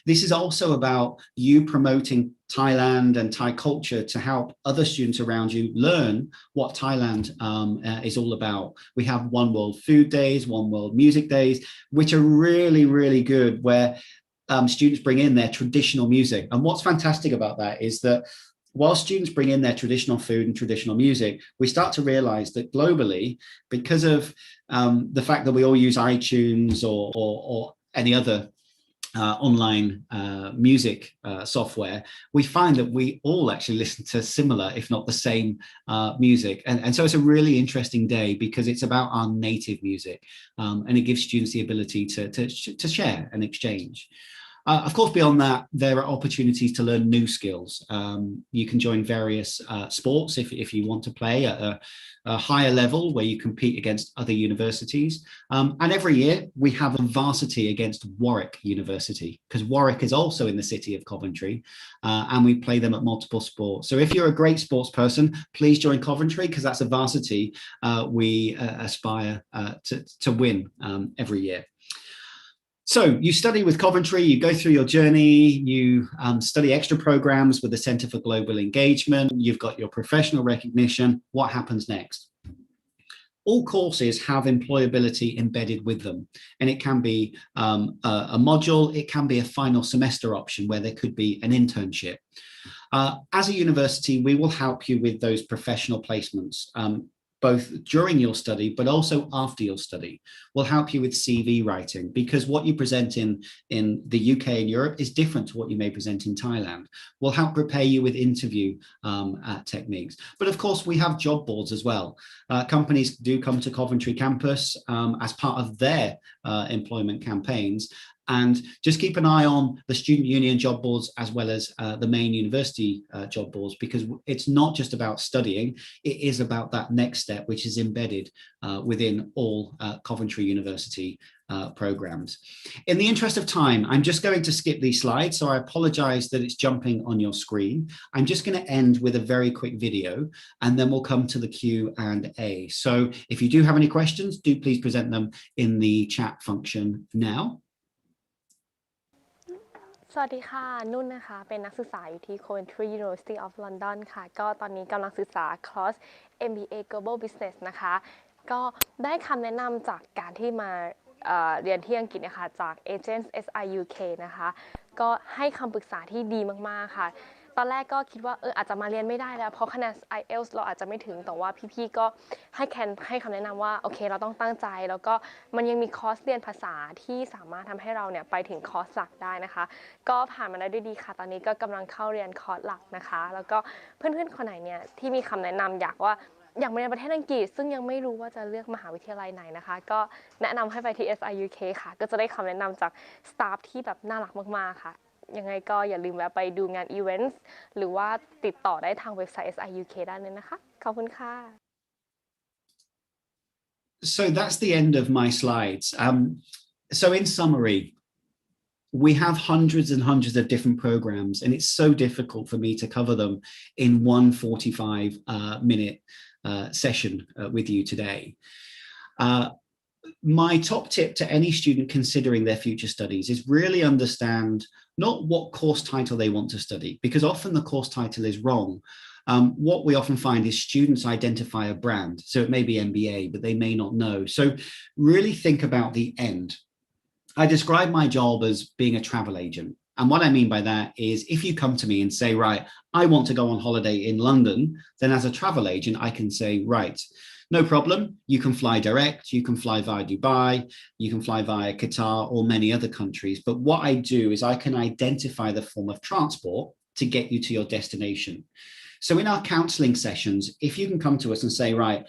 Speaker 3: This is also about you promoting Thailand and Thai culture to help other students around you learn what Thailand is all about. We have One World Food Days, One World Music Days, which are really, really good, where students bring in their traditional music. And what's fantastic about that is that while students bring in their traditional food and traditional music, we start to realize that globally, because of the fact that we all use iTunes or any other online music software, we find that we all actually listen to similar, if not the same music. And so it's a really interesting day because it's about our native music, and it gives students the ability to share and exchange. Of course, beyond that, there are opportunities to learn new skills. You can join various sports if you want to play at a higher level where you compete against other universities. And every year we have a varsity against Warwick University, because Warwick is also in the city of Coventry, and we play them at multiple sports. So if you're a great sports person, please join Coventry, because that's a varsity we aspire to win every year. So you study with Coventry, you go through your journey, you study extra programs with the Centre for Global Engagement, you've got your professional recognition. What happens next? All courses have employability embedded with them, and it can be a module, it can be a final semester option where there could be an internship. As a university, we will help you with those professional placements, both during your study, but also after your study. We'll help you with CV writing, because what you present in the UK and Europe is different to what you may present in Thailand. We'll help prepare you with interview techniques. But of course, we have job boards as well. Companies do come to Coventry campus as part of their employment campaigns. And just keep an eye on the student union job boards as well as the main university job boards, because it's not just about studying, it is about that next step, which is embedded within all Coventry University programs. In the interest of time, I'm just going to skip these slides, so I apologize that it's jumping on your screen. I'm just going to end with a very quick video, and then we'll come to the Q&A. So if you do have any questions, do please present them in the chat function now.
Speaker 5: สวัสดีค่ะนุ่นนะคะเป็นนักศึกษาอยู่ที่ Coventry University of London ค่ะก็ตอนนี้กำลังศึกษาคอร์ส MBA Global Business นะคะก็ได้คำแนะนำจากการที่มาเรียนที่อังกฤษนะคะจาก Agents SI-UK นะคะก็ให้คำปรึกษาที่ดีมากๆค่ะตอนแรกก็คิดว่าอาจจะมาเรียนไม่ได้แล้วเพราะคะแนน Ielts เราอาจจะไม่ถึงแต่ว่าพี่ๆก็ให้คำแนะนำว่าโอเคเราต้องตั้งใจแล้วก็มันยังมีคอร์สเรียนภาษาที่สามารถทำให้เราเนี่ยไปถึงคอร์สหลักได้นะคะก็ผ่านมาได้ด้วยดีค่ะตอนนี้ก็กำลังเข้าเรียนคอร์สหลักนะคะแล้วก็เพื่อนๆคนไหนเนี่ยที่มีคำแนะนำอยากมาเรียนประเทศอังกฤษซึ่งยังไม่รู้ว่าจะเลือกมหาวิทยาลัยไหนนะคะก็แนะนำให้ไปที่ SI-UK ค่ะก็จะได้คำแนะนำจากสตาฟที่แบบน่ารักมากๆค่ะยังไงก็อย่าลืมแวะไปดูงานอีเวนต์หรือว่าติดต่อได้ทางเว็บไซต์ SI-UK ได้เลยนะคะขอบคุณค่ะ
Speaker 3: So that's the end of my slides. So in summary, we have hundreds and hundreds of different programs, and it's so difficult for me to cover them in one 45-minute session with you today. My top tip to any student considering their future studies is really understand not what course title they want to study, because often the course title is wrong. What we often find is students identify a brand. So it may be MBA, but they may not know. So really think about the end. I describe my job as being a travel agent. And what I mean by that is if you come to me and say, right, I want to go on holiday in London, then as a travel agent, I can say, right, no problem. You can fly direct, you can fly via Dubai, you can fly via Qatar or many other countries. But what I do is I can identify the form of transport to get you to your destination. So in our counseling sessions, if you can come to us and say, right,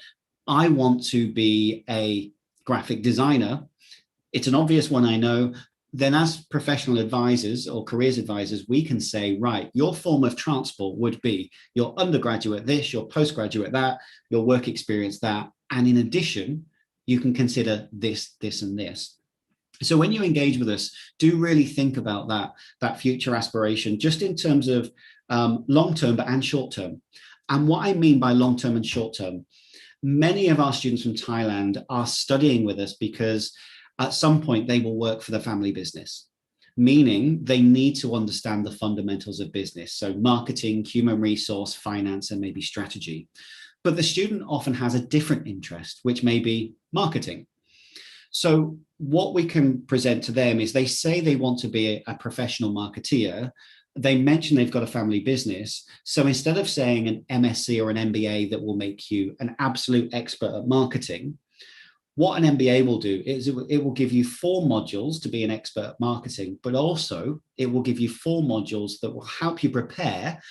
Speaker 3: I want to be a graphic designer, it's an obvious one, I know. Then as professional advisors or careers advisors, we can say, right, your form of transport would be your undergraduate this, your postgraduate that, your work experience that. And in addition, you can consider this, this, and this. So when you engage with us, do really think about that future aspiration, just in terms of long-term and short-term. And what I mean by long-term and short-term, many of our students from Thailand are studying with us because at some point they will work for the family business, meaning they need to understand the fundamentals of business. So marketing, human resource, finance, and maybe strategy. But the student often has a different interest, which may be marketing. So what we can present to them is they say they want to be a professional marketeer. They mention they've got a family business. So instead of saying an MSc or an MBA that will make you an absolute expert at marketing, what an MBA will do is it will give you 4 modules to be an expert at marketing, but also it will give you 4 modules that will help you prepare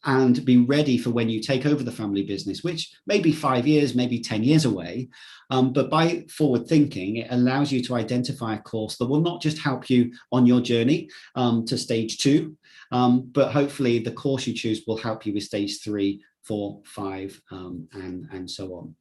Speaker 3: and be ready for when you take over the family business, which may be 5 years, maybe 10 years away. But by forward thinking, it allows you to identify a course that will not just help you on your journey to stage 2, but hopefully the course you choose will help you with stage 3, 4, 5, and so on.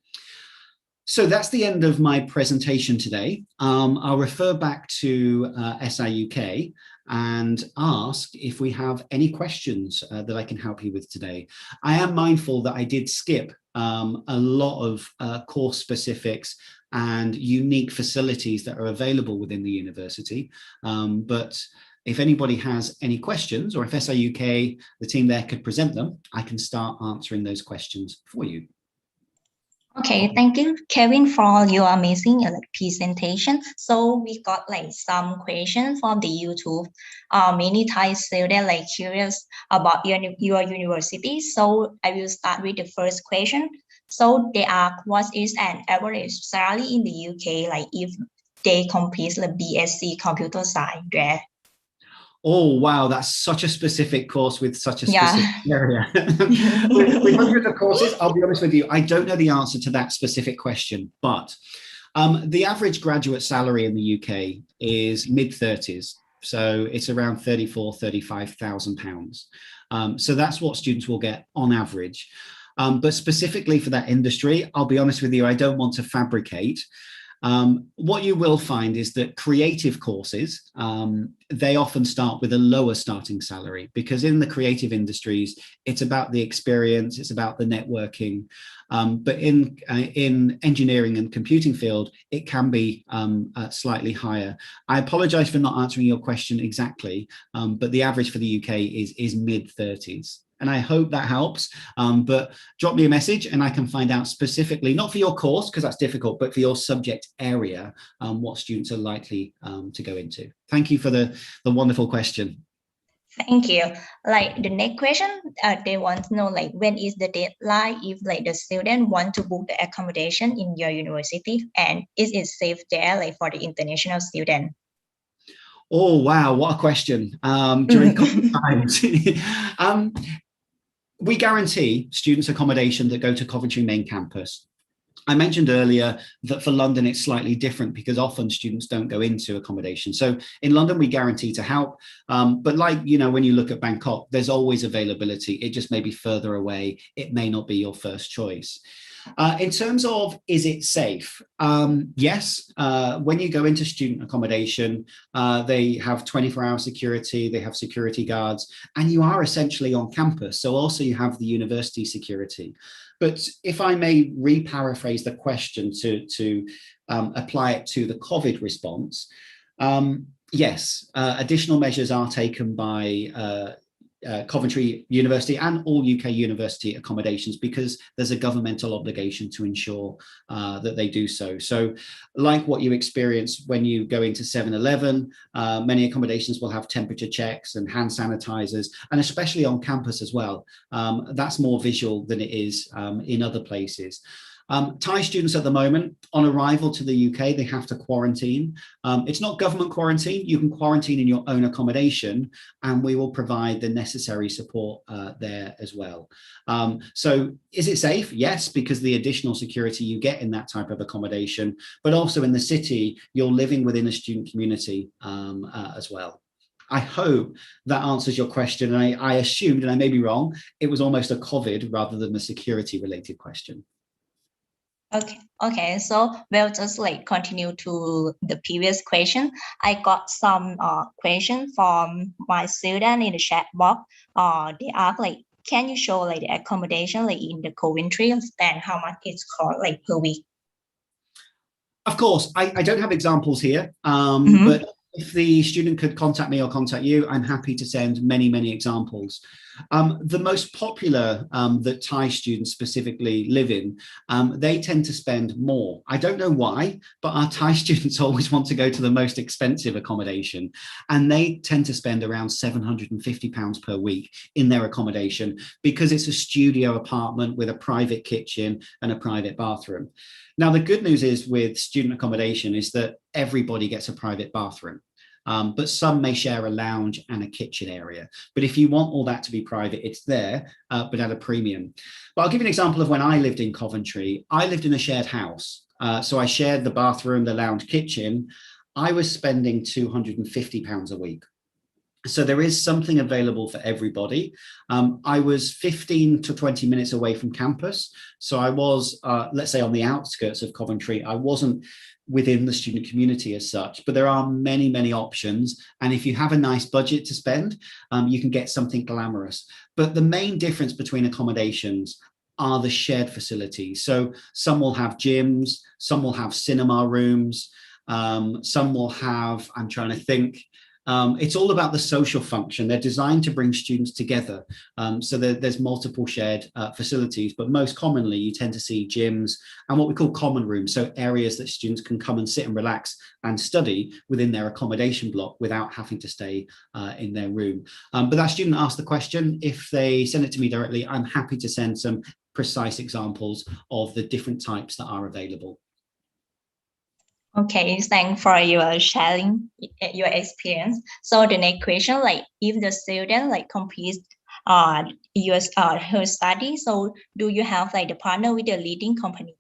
Speaker 3: So that's the end of my presentation today. I'll refer back to SI-UK and ask if we have any questions that I can help you with today. I am mindful that I did skip a lot of course specifics and unique facilities that are available within the university. But if anybody has any questions, or if SI-UK, the team there, could present them, I can start answering those questions for you.
Speaker 2: Okay, thank you, Kevin, for your amazing presentation. So we got some questions from the YouTube. Many Thai students curious about your university. So I will start with the first question. So they ask, what is an average salary in the UK, if they complete the BSc Computer Science there?
Speaker 3: Oh, wow, that's such a specific course with such a specific area. with hundreds of courses, I'll be honest with you, I don't know the answer to that specific question, but The average graduate salary in the UK is mid-30s. So it's around £34,000–35,000. So that's what students will get on average. But specifically for that industry, I'll be honest with you, I don't want to fabricate. What you will find is that creative courses, they often start with a lower starting salary, because in the creative industries, it's about the experience, it's about the networking. But in engineering and computing field, it can be slightly higher. I apologize for not answering your question exactly, but the average for the UK is mid-30s. And I hope that helps, but drop me a message and I can find out specifically, not for your course, because that's difficult, but for your subject area, what students are likely to go into. Thank you for the wonderful question.
Speaker 2: Thank you. Like the next question, they want to know like when is the deadline if like the student want to book the accommodation in your university, and is it safe there like for the international student?
Speaker 3: Oh wow, what a question. During COVID times. We guarantee students accommodation that go to Coventry main campus. I mentioned earlier that for London, it's slightly different because often students don't go into accommodation. So in London, we guarantee to help. But like, you know, when you look at Bangkok, there's always availability. It just may be further away. It may not be your first choice. In terms of, is it safe? Yes, when you go into student accommodation, they have 24-hour security, they have security guards, and you are essentially on campus. So also you have the university security. But if I may re-paraphrase the question to apply it to the COVID response, yes, additional measures are taken by Coventry University and all UK university accommodations, because there's a governmental obligation to ensure that they do so. So like what you experience when you go into 7-Eleven, many accommodations will have temperature checks and hand sanitizers, and especially on campus as well. That's more visual than it is in other places. Thai students at the moment, on arrival to the UK, they have to quarantine. It's not government quarantine. You can quarantine in your own accommodation, and we will provide the necessary support there as well. So is it safe? Yes, because the additional security you get in that type of accommodation, but also in the city, you're living within a student community as well. I hope that answers your question. And I assumed, and I may be wrong, it was almost a COVID rather than a security related question.
Speaker 2: Okay, so we'll just like continue to the previous question. I got some question from my student in the chat box. They ask like, can you show like the accommodation like in the Coventry and how much it's cost like per week?
Speaker 3: Of course, I don't have examples here, but if the student could contact me or contact you, I'm happy to send many examples. The most popular that Thai students specifically live in, they tend to spend more. I don't know why, but our Thai students always want to go to the most expensive accommodation, and they tend to spend around £750 per week in their accommodation because it's a studio apartment with a private kitchen and a private bathroom. Now, the good news is with student accommodation is that everybody gets a private bathroom. But some may share a lounge and a kitchen area. But if you want all that to be private, it's there, but at a premium. But I'll give you an example of when I lived in Coventry. I lived in a shared house. So I shared the bathroom, the lounge, kitchen. I was spending £250 a week. So there is something available for everybody. I was 15 to 20 minutes away from campus. So I was, let's say, on the outskirts of Coventry. I wasn't within the student community as such, but there are many options. And if you have a nice budget to spend, you can get something glamorous. But the main difference between accommodations are the shared facilities. So some will have gyms, some will have cinema rooms, some will have, I'm trying to think, it's all about the social function. They're designed to bring students together. So there's multiple shared facilities, but most commonly you tend to see gyms and what we call common rooms. So areas that students can come and sit and relax and study within their accommodation block without having to stay in their room. But that student asked the question. If they send it to me directly, I'm happy to send some precise examples of the different types that are available.
Speaker 2: Okay, thanks for your sharing your experience. So the next question, like if the student like completes her study, so do you have like the partner with the leading company?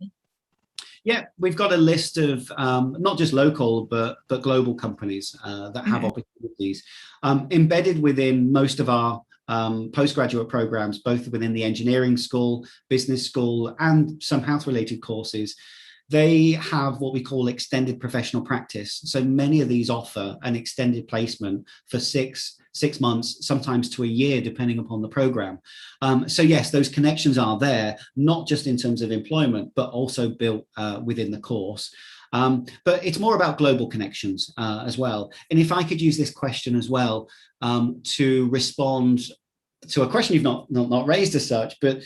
Speaker 3: Yeah, we've got a list of not just local, but global companies that have opportunities embedded within most of our postgraduate programs, both within the engineering school, business school, and some health-related courses. They have what we call extended professional practice. So many of these offer an extended placement for six months, sometimes to a year, depending upon the program. So yes, those connections are there, not just in terms of employment, but also built within the course. But it's more about global connections as well. And if I could use this question as well to respond to a question you've not raised as such, but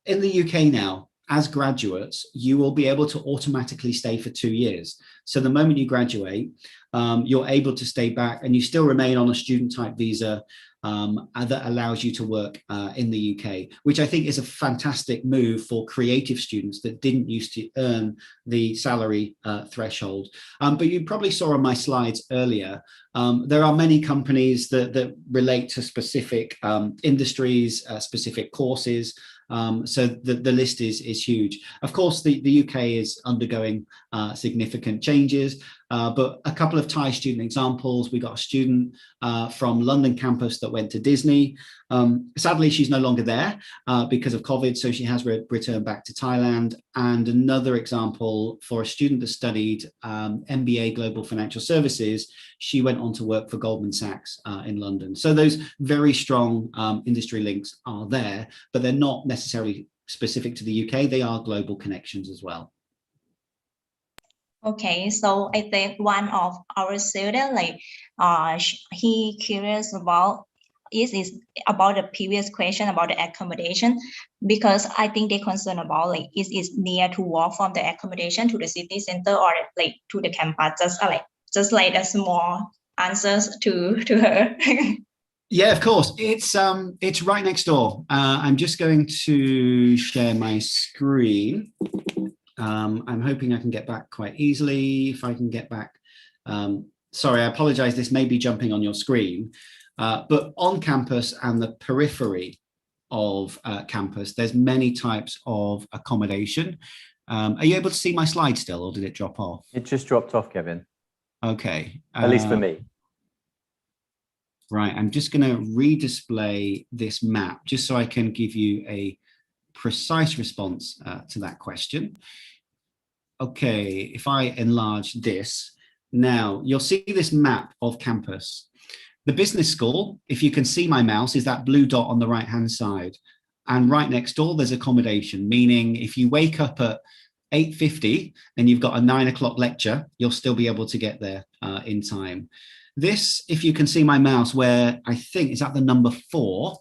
Speaker 3: in the UK now, as graduates, you will be able to automatically stay for 2 years. So the moment you graduate, you're able to stay back and you still remain on a student type visa that allows you to work in the UK, which I think is a fantastic move for creative students that didn't used to earn the salary threshold. But you probably saw on my slides earlier, there are many companies that relate to specific industries, specific courses. So the list is huge. Of course, the UK is undergoing significant changes, but a couple of Thai student examples. We got a student from London campus that went to Disney. Sadly, she's no longer there because of COVID, so she has returned back to Thailand. And another example for a student that studied MBA Global Financial Services, she went on to work for Goldman Sachs in London. So those very strong industry links are there, but they're not necessarily specific to the UK. They are global connections as well.
Speaker 2: Okay, so I think one of our students, he curious about is about the previous question about the accommodation, because I think they concerned about is it near to walk from the accommodation to the city center or to the campus, just like a small answers to her.
Speaker 3: Yeah, of course. It's right next door. I'm just going to share my screen. I'm hoping I can get back quite easily. If I can get back, sorry, I apologize. This may be jumping on your screen, but on campus and the periphery of campus, there's many types of accommodation. Are you able to see my slide still, or did it drop off?
Speaker 6: It just dropped off, Kevin.
Speaker 3: Okay.
Speaker 6: At least for me.
Speaker 3: Right, I'm just going to redisplay this map just so I can give you a precise response to that question. Okay, if I enlarge this, now you'll see this map of campus. The business school, if you can see my mouse, is that blue dot on the right-hand side. And right next door, there's accommodation, meaning if you wake up at 8:50 and you've got a 9 o'clock lecture, you'll still be able to get there in time. This, if you can see my mouse, where I think is at the number 4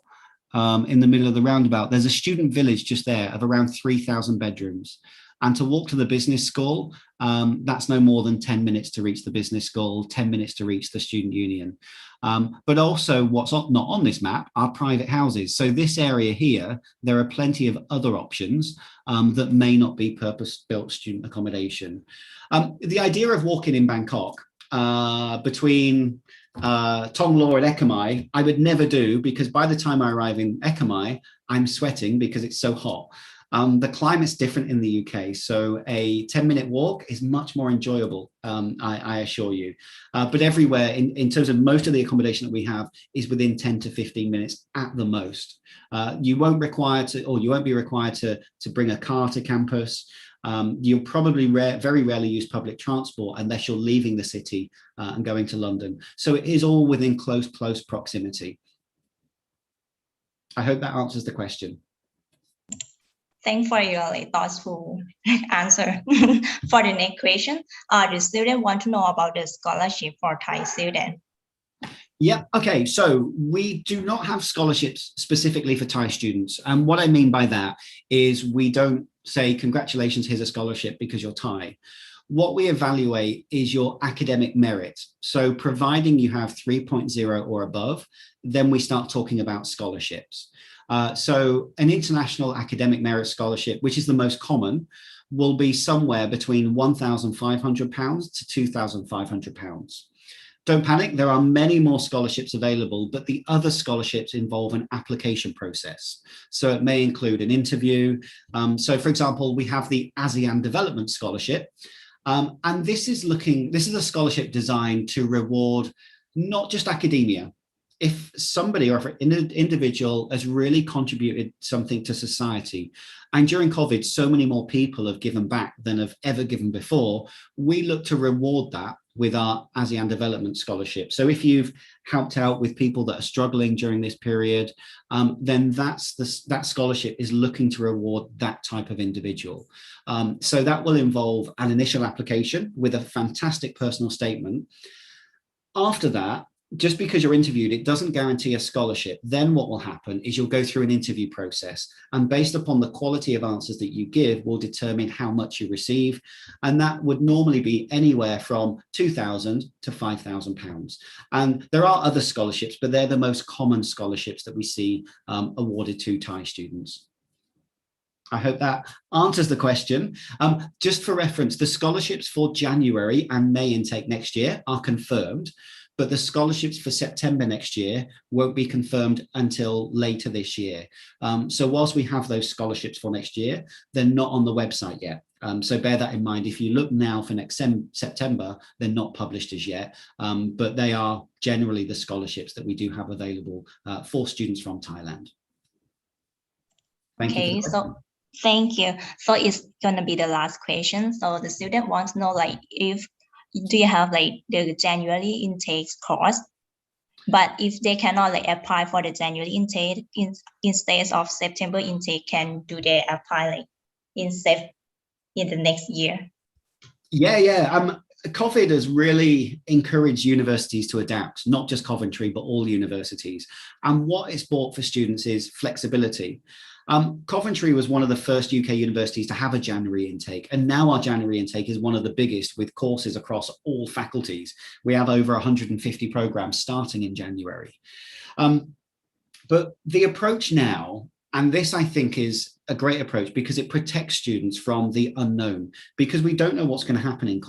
Speaker 3: in the middle of the roundabout, there's a student village just there of around 3,000 bedrooms. And to walk to the business school, that's no more than 10 minutes to reach the business school, 10 minutes to reach the student union. But also what's not on this map are private houses. So this area here, there are plenty of other options that may not be purpose-built student accommodation. The idea of walking in Bangkok between Thonglor and Acca Mai, I would never do, because by the time I arrive in Acca Mai, I'm sweating because it's so hot. The climate's different in the UK, so a 10-minute walk is much more enjoyable, I assure you. But everywhere, in terms of most of the accommodation that we have, is within 10 to 15 minutes at the most. You won't be required to bring a car to campus. You'll probably very rarely use public transport unless you're leaving the city and going to London. So it is all within close proximity. I hope that answers the question.
Speaker 2: Thanks for your thoughtful answer. For the next question, the student want to know about the scholarship for Thai students.
Speaker 3: Yeah, okay, so we do not have scholarships specifically for Thai students. And what I mean by that is we don't say, congratulations, here's a scholarship because you're Thai. What we evaluate is your academic merit. So providing you have 3.0 or above, then we start talking about scholarships. So an international academic merit scholarship, which is the most common, will be somewhere between £1,500 to £2,500. don't panic, there are many more scholarships available, but the other scholarships involve an application process. So it may include an interview. So for example, we have the ASEAN Development Scholarship. And this is a scholarship designed to reward not just academia. If somebody or if an individual has really contributed something to society, and during COVID, so many more people have given back than have ever given before, we look to reward that with our ASEAN Development Scholarship. So if you've helped out with people that are struggling during this period, then that scholarship is looking to reward that type of individual. So that will involve an initial application with a fantastic personal statement. After that, just because you're interviewed, it doesn't guarantee a scholarship. Then what will happen is you'll go through an interview process, and based upon the quality of answers that you give will determine how much you receive. And that would normally be anywhere from £2,000 to £5,000. And there are other scholarships, but they're the most common scholarships that we see awarded to Thai students. I hope that answers the question. Just for reference, the scholarships for January and May intake next year are confirmed, but the scholarships for September next year won't be confirmed until later this year. So whilst we have those scholarships for next year, they're not on the website yet. So bear that in mind. If you look now for next September, they're not published as yet, but they are generally the scholarships that we do have available for students from Thailand. Thank you.
Speaker 2: So thank you. So it's gonna be the last question. So the student wants to know, like, do you have like the January intake course, but if they cannot like apply for the January intake instead of September intake, do they apply like in the next year?
Speaker 3: Yeah. COVID has really encouraged universities to adapt, not just Coventry, but all universities. And what it's brought for students is flexibility. Coventry was one of the first UK universities to have a January intake, and now our January intake is one of the biggest, with courses across all faculties. We have over 150 programs starting in January. But the approach now, and this I think is a great approach because it protects students from the unknown, because we don't know what's going to happen in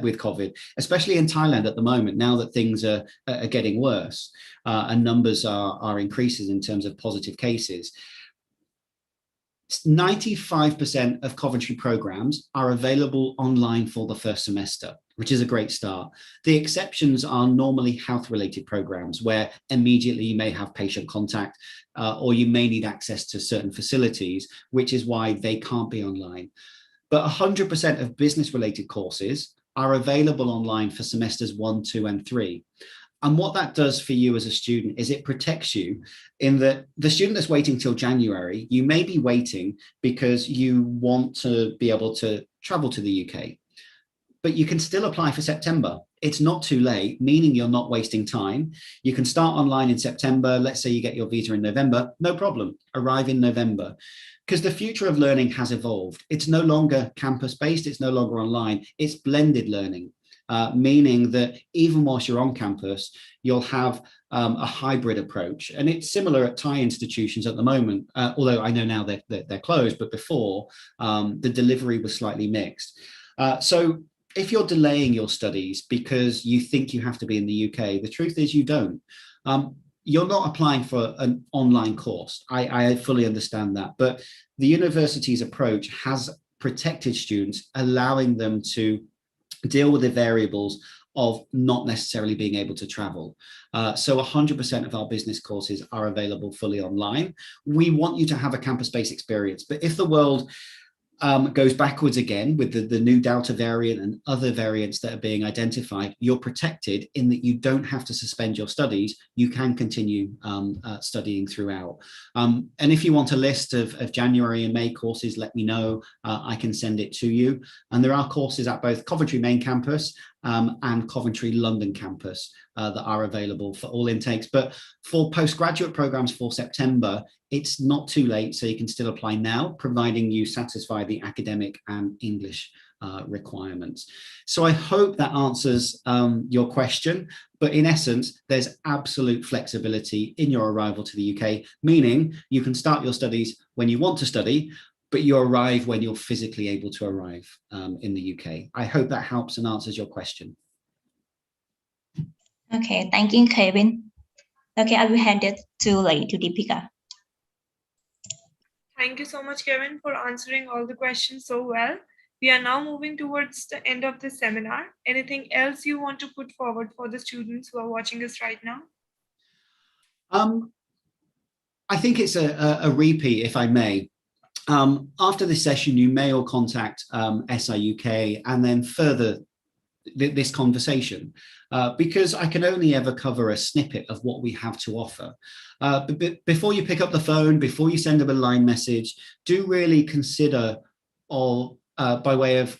Speaker 3: with COVID, especially in Thailand at the moment, now that things are getting worse and numbers are increasing in terms of positive cases. 95% of Coventry programs are available online for the first semester, which is a great start. The exceptions are normally health-related programs where immediately you may have patient contact or you may need access to certain facilities, which is why they can't be online. But 100% of business-related courses are available online for semesters 1, 2, and 3. And what that does for you as a student is it protects you in that the student that's waiting till January, you may be waiting because you want to be able to travel to the UK, but you can still apply for September. It's not too late, meaning you're not wasting time. You can start online in September. Let's say you get your visa in November, no problem, arrive in November. Because the future of learning has evolved. It's no longer campus-based, it's no longer online, it's blended learning. Meaning that even whilst you're on campus, you'll have a hybrid approach. And it's similar at Thai institutions at the moment, although I know now they're closed, but before the delivery was slightly mixed. So if you're delaying your studies because you think you have to be in the UK, the truth is you don't. You're not applying for an online course. I fully understand that, but the university's approach has protected students, allowing them to deal with the variables of not necessarily being able to travel. So 100% of our business courses are available fully online. We want you to have a campus-based experience, but if the world goes backwards again with the new Delta variant and other variants that are being identified, you're protected in that you don't have to suspend your studies. You can continue studying throughout. And if you want a list of January and May courses, let me know. I can send it to you. And there are courses at both Coventry main campus and Coventry London campus that are available for all intakes. But for postgraduate programs for September, it's not too late, so you can still apply now, providing you satisfy the academic and English requirements. So I hope that answers your question, but in essence, there's absolute flexibility in your arrival to the UK, meaning you can start your studies when you want to study, but you arrive when you're physically able to arrive in the UK. I hope that helps and answers your question.
Speaker 2: Okay, thank you, Kevin. Okay, I will hand it to Deepika.
Speaker 1: Thank you so much, Kevin, for answering all the questions so well. We are now moving towards the end of the seminar. Anything else you want to put forward for the students who are watching us right now?
Speaker 3: I think it's a repeat, if I may. After this session, you may all contact SI-UK and then further this conversation, because I can only ever cover a snippet of what we have to offer. But before you pick up the phone, before you send them a line message, do really consider all by way of,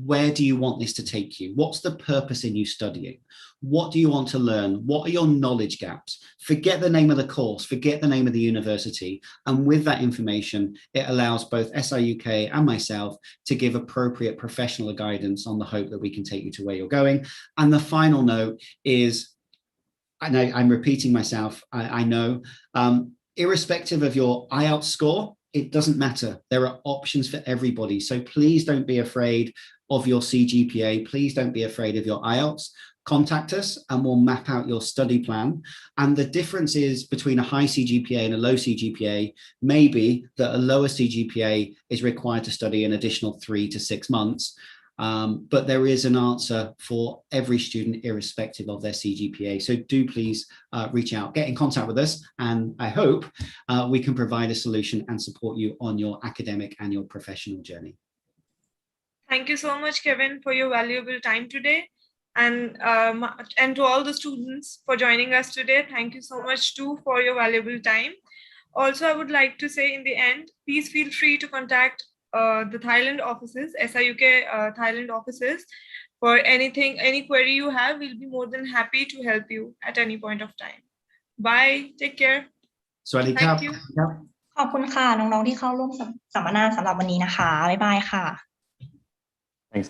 Speaker 3: where do you want this to take you? What's the purpose in you studying? What do you want to learn? What are your knowledge gaps? Forget the name of the course, forget the name of the university. And with that information, it allows both SI-UK and myself to give appropriate professional guidance on the hope that we can take you to where you're going. And the final note is, I know I'm repeating myself, I know, irrespective of your IELTS score, it doesn't matter. There are options for everybody. So please don't be afraid of your CGPA. Please don't be afraid of your IELTS. Contact us and we'll map out your study plan. And the difference is between a high CGPA and a low CGPA may be that a lower CGPA is required to study an additional 3 to 6 months. But there is an answer for every student irrespective of their CGPA. So do please reach out, get in contact with us, and I hope we can provide a solution and support you on your academic and your professional journey.
Speaker 1: Thank you so much, Kevin, for your valuable time today. And to all the students for joining us today, thank you so much too for your valuable time. Also, I would like to say in the end, please feel free to contact the Thailand offices, SI-UK Thailand offices, for anything, any query you have. We'll be more than happy to help you at any point of time. Bye. Take care.
Speaker 3: Thank
Speaker 1: you.
Speaker 2: ขอบคุณค่ะน้องๆที่เข้าร่วมสัมมนาสำหรับวันนี้นะคะบ๊ายบายค่ะ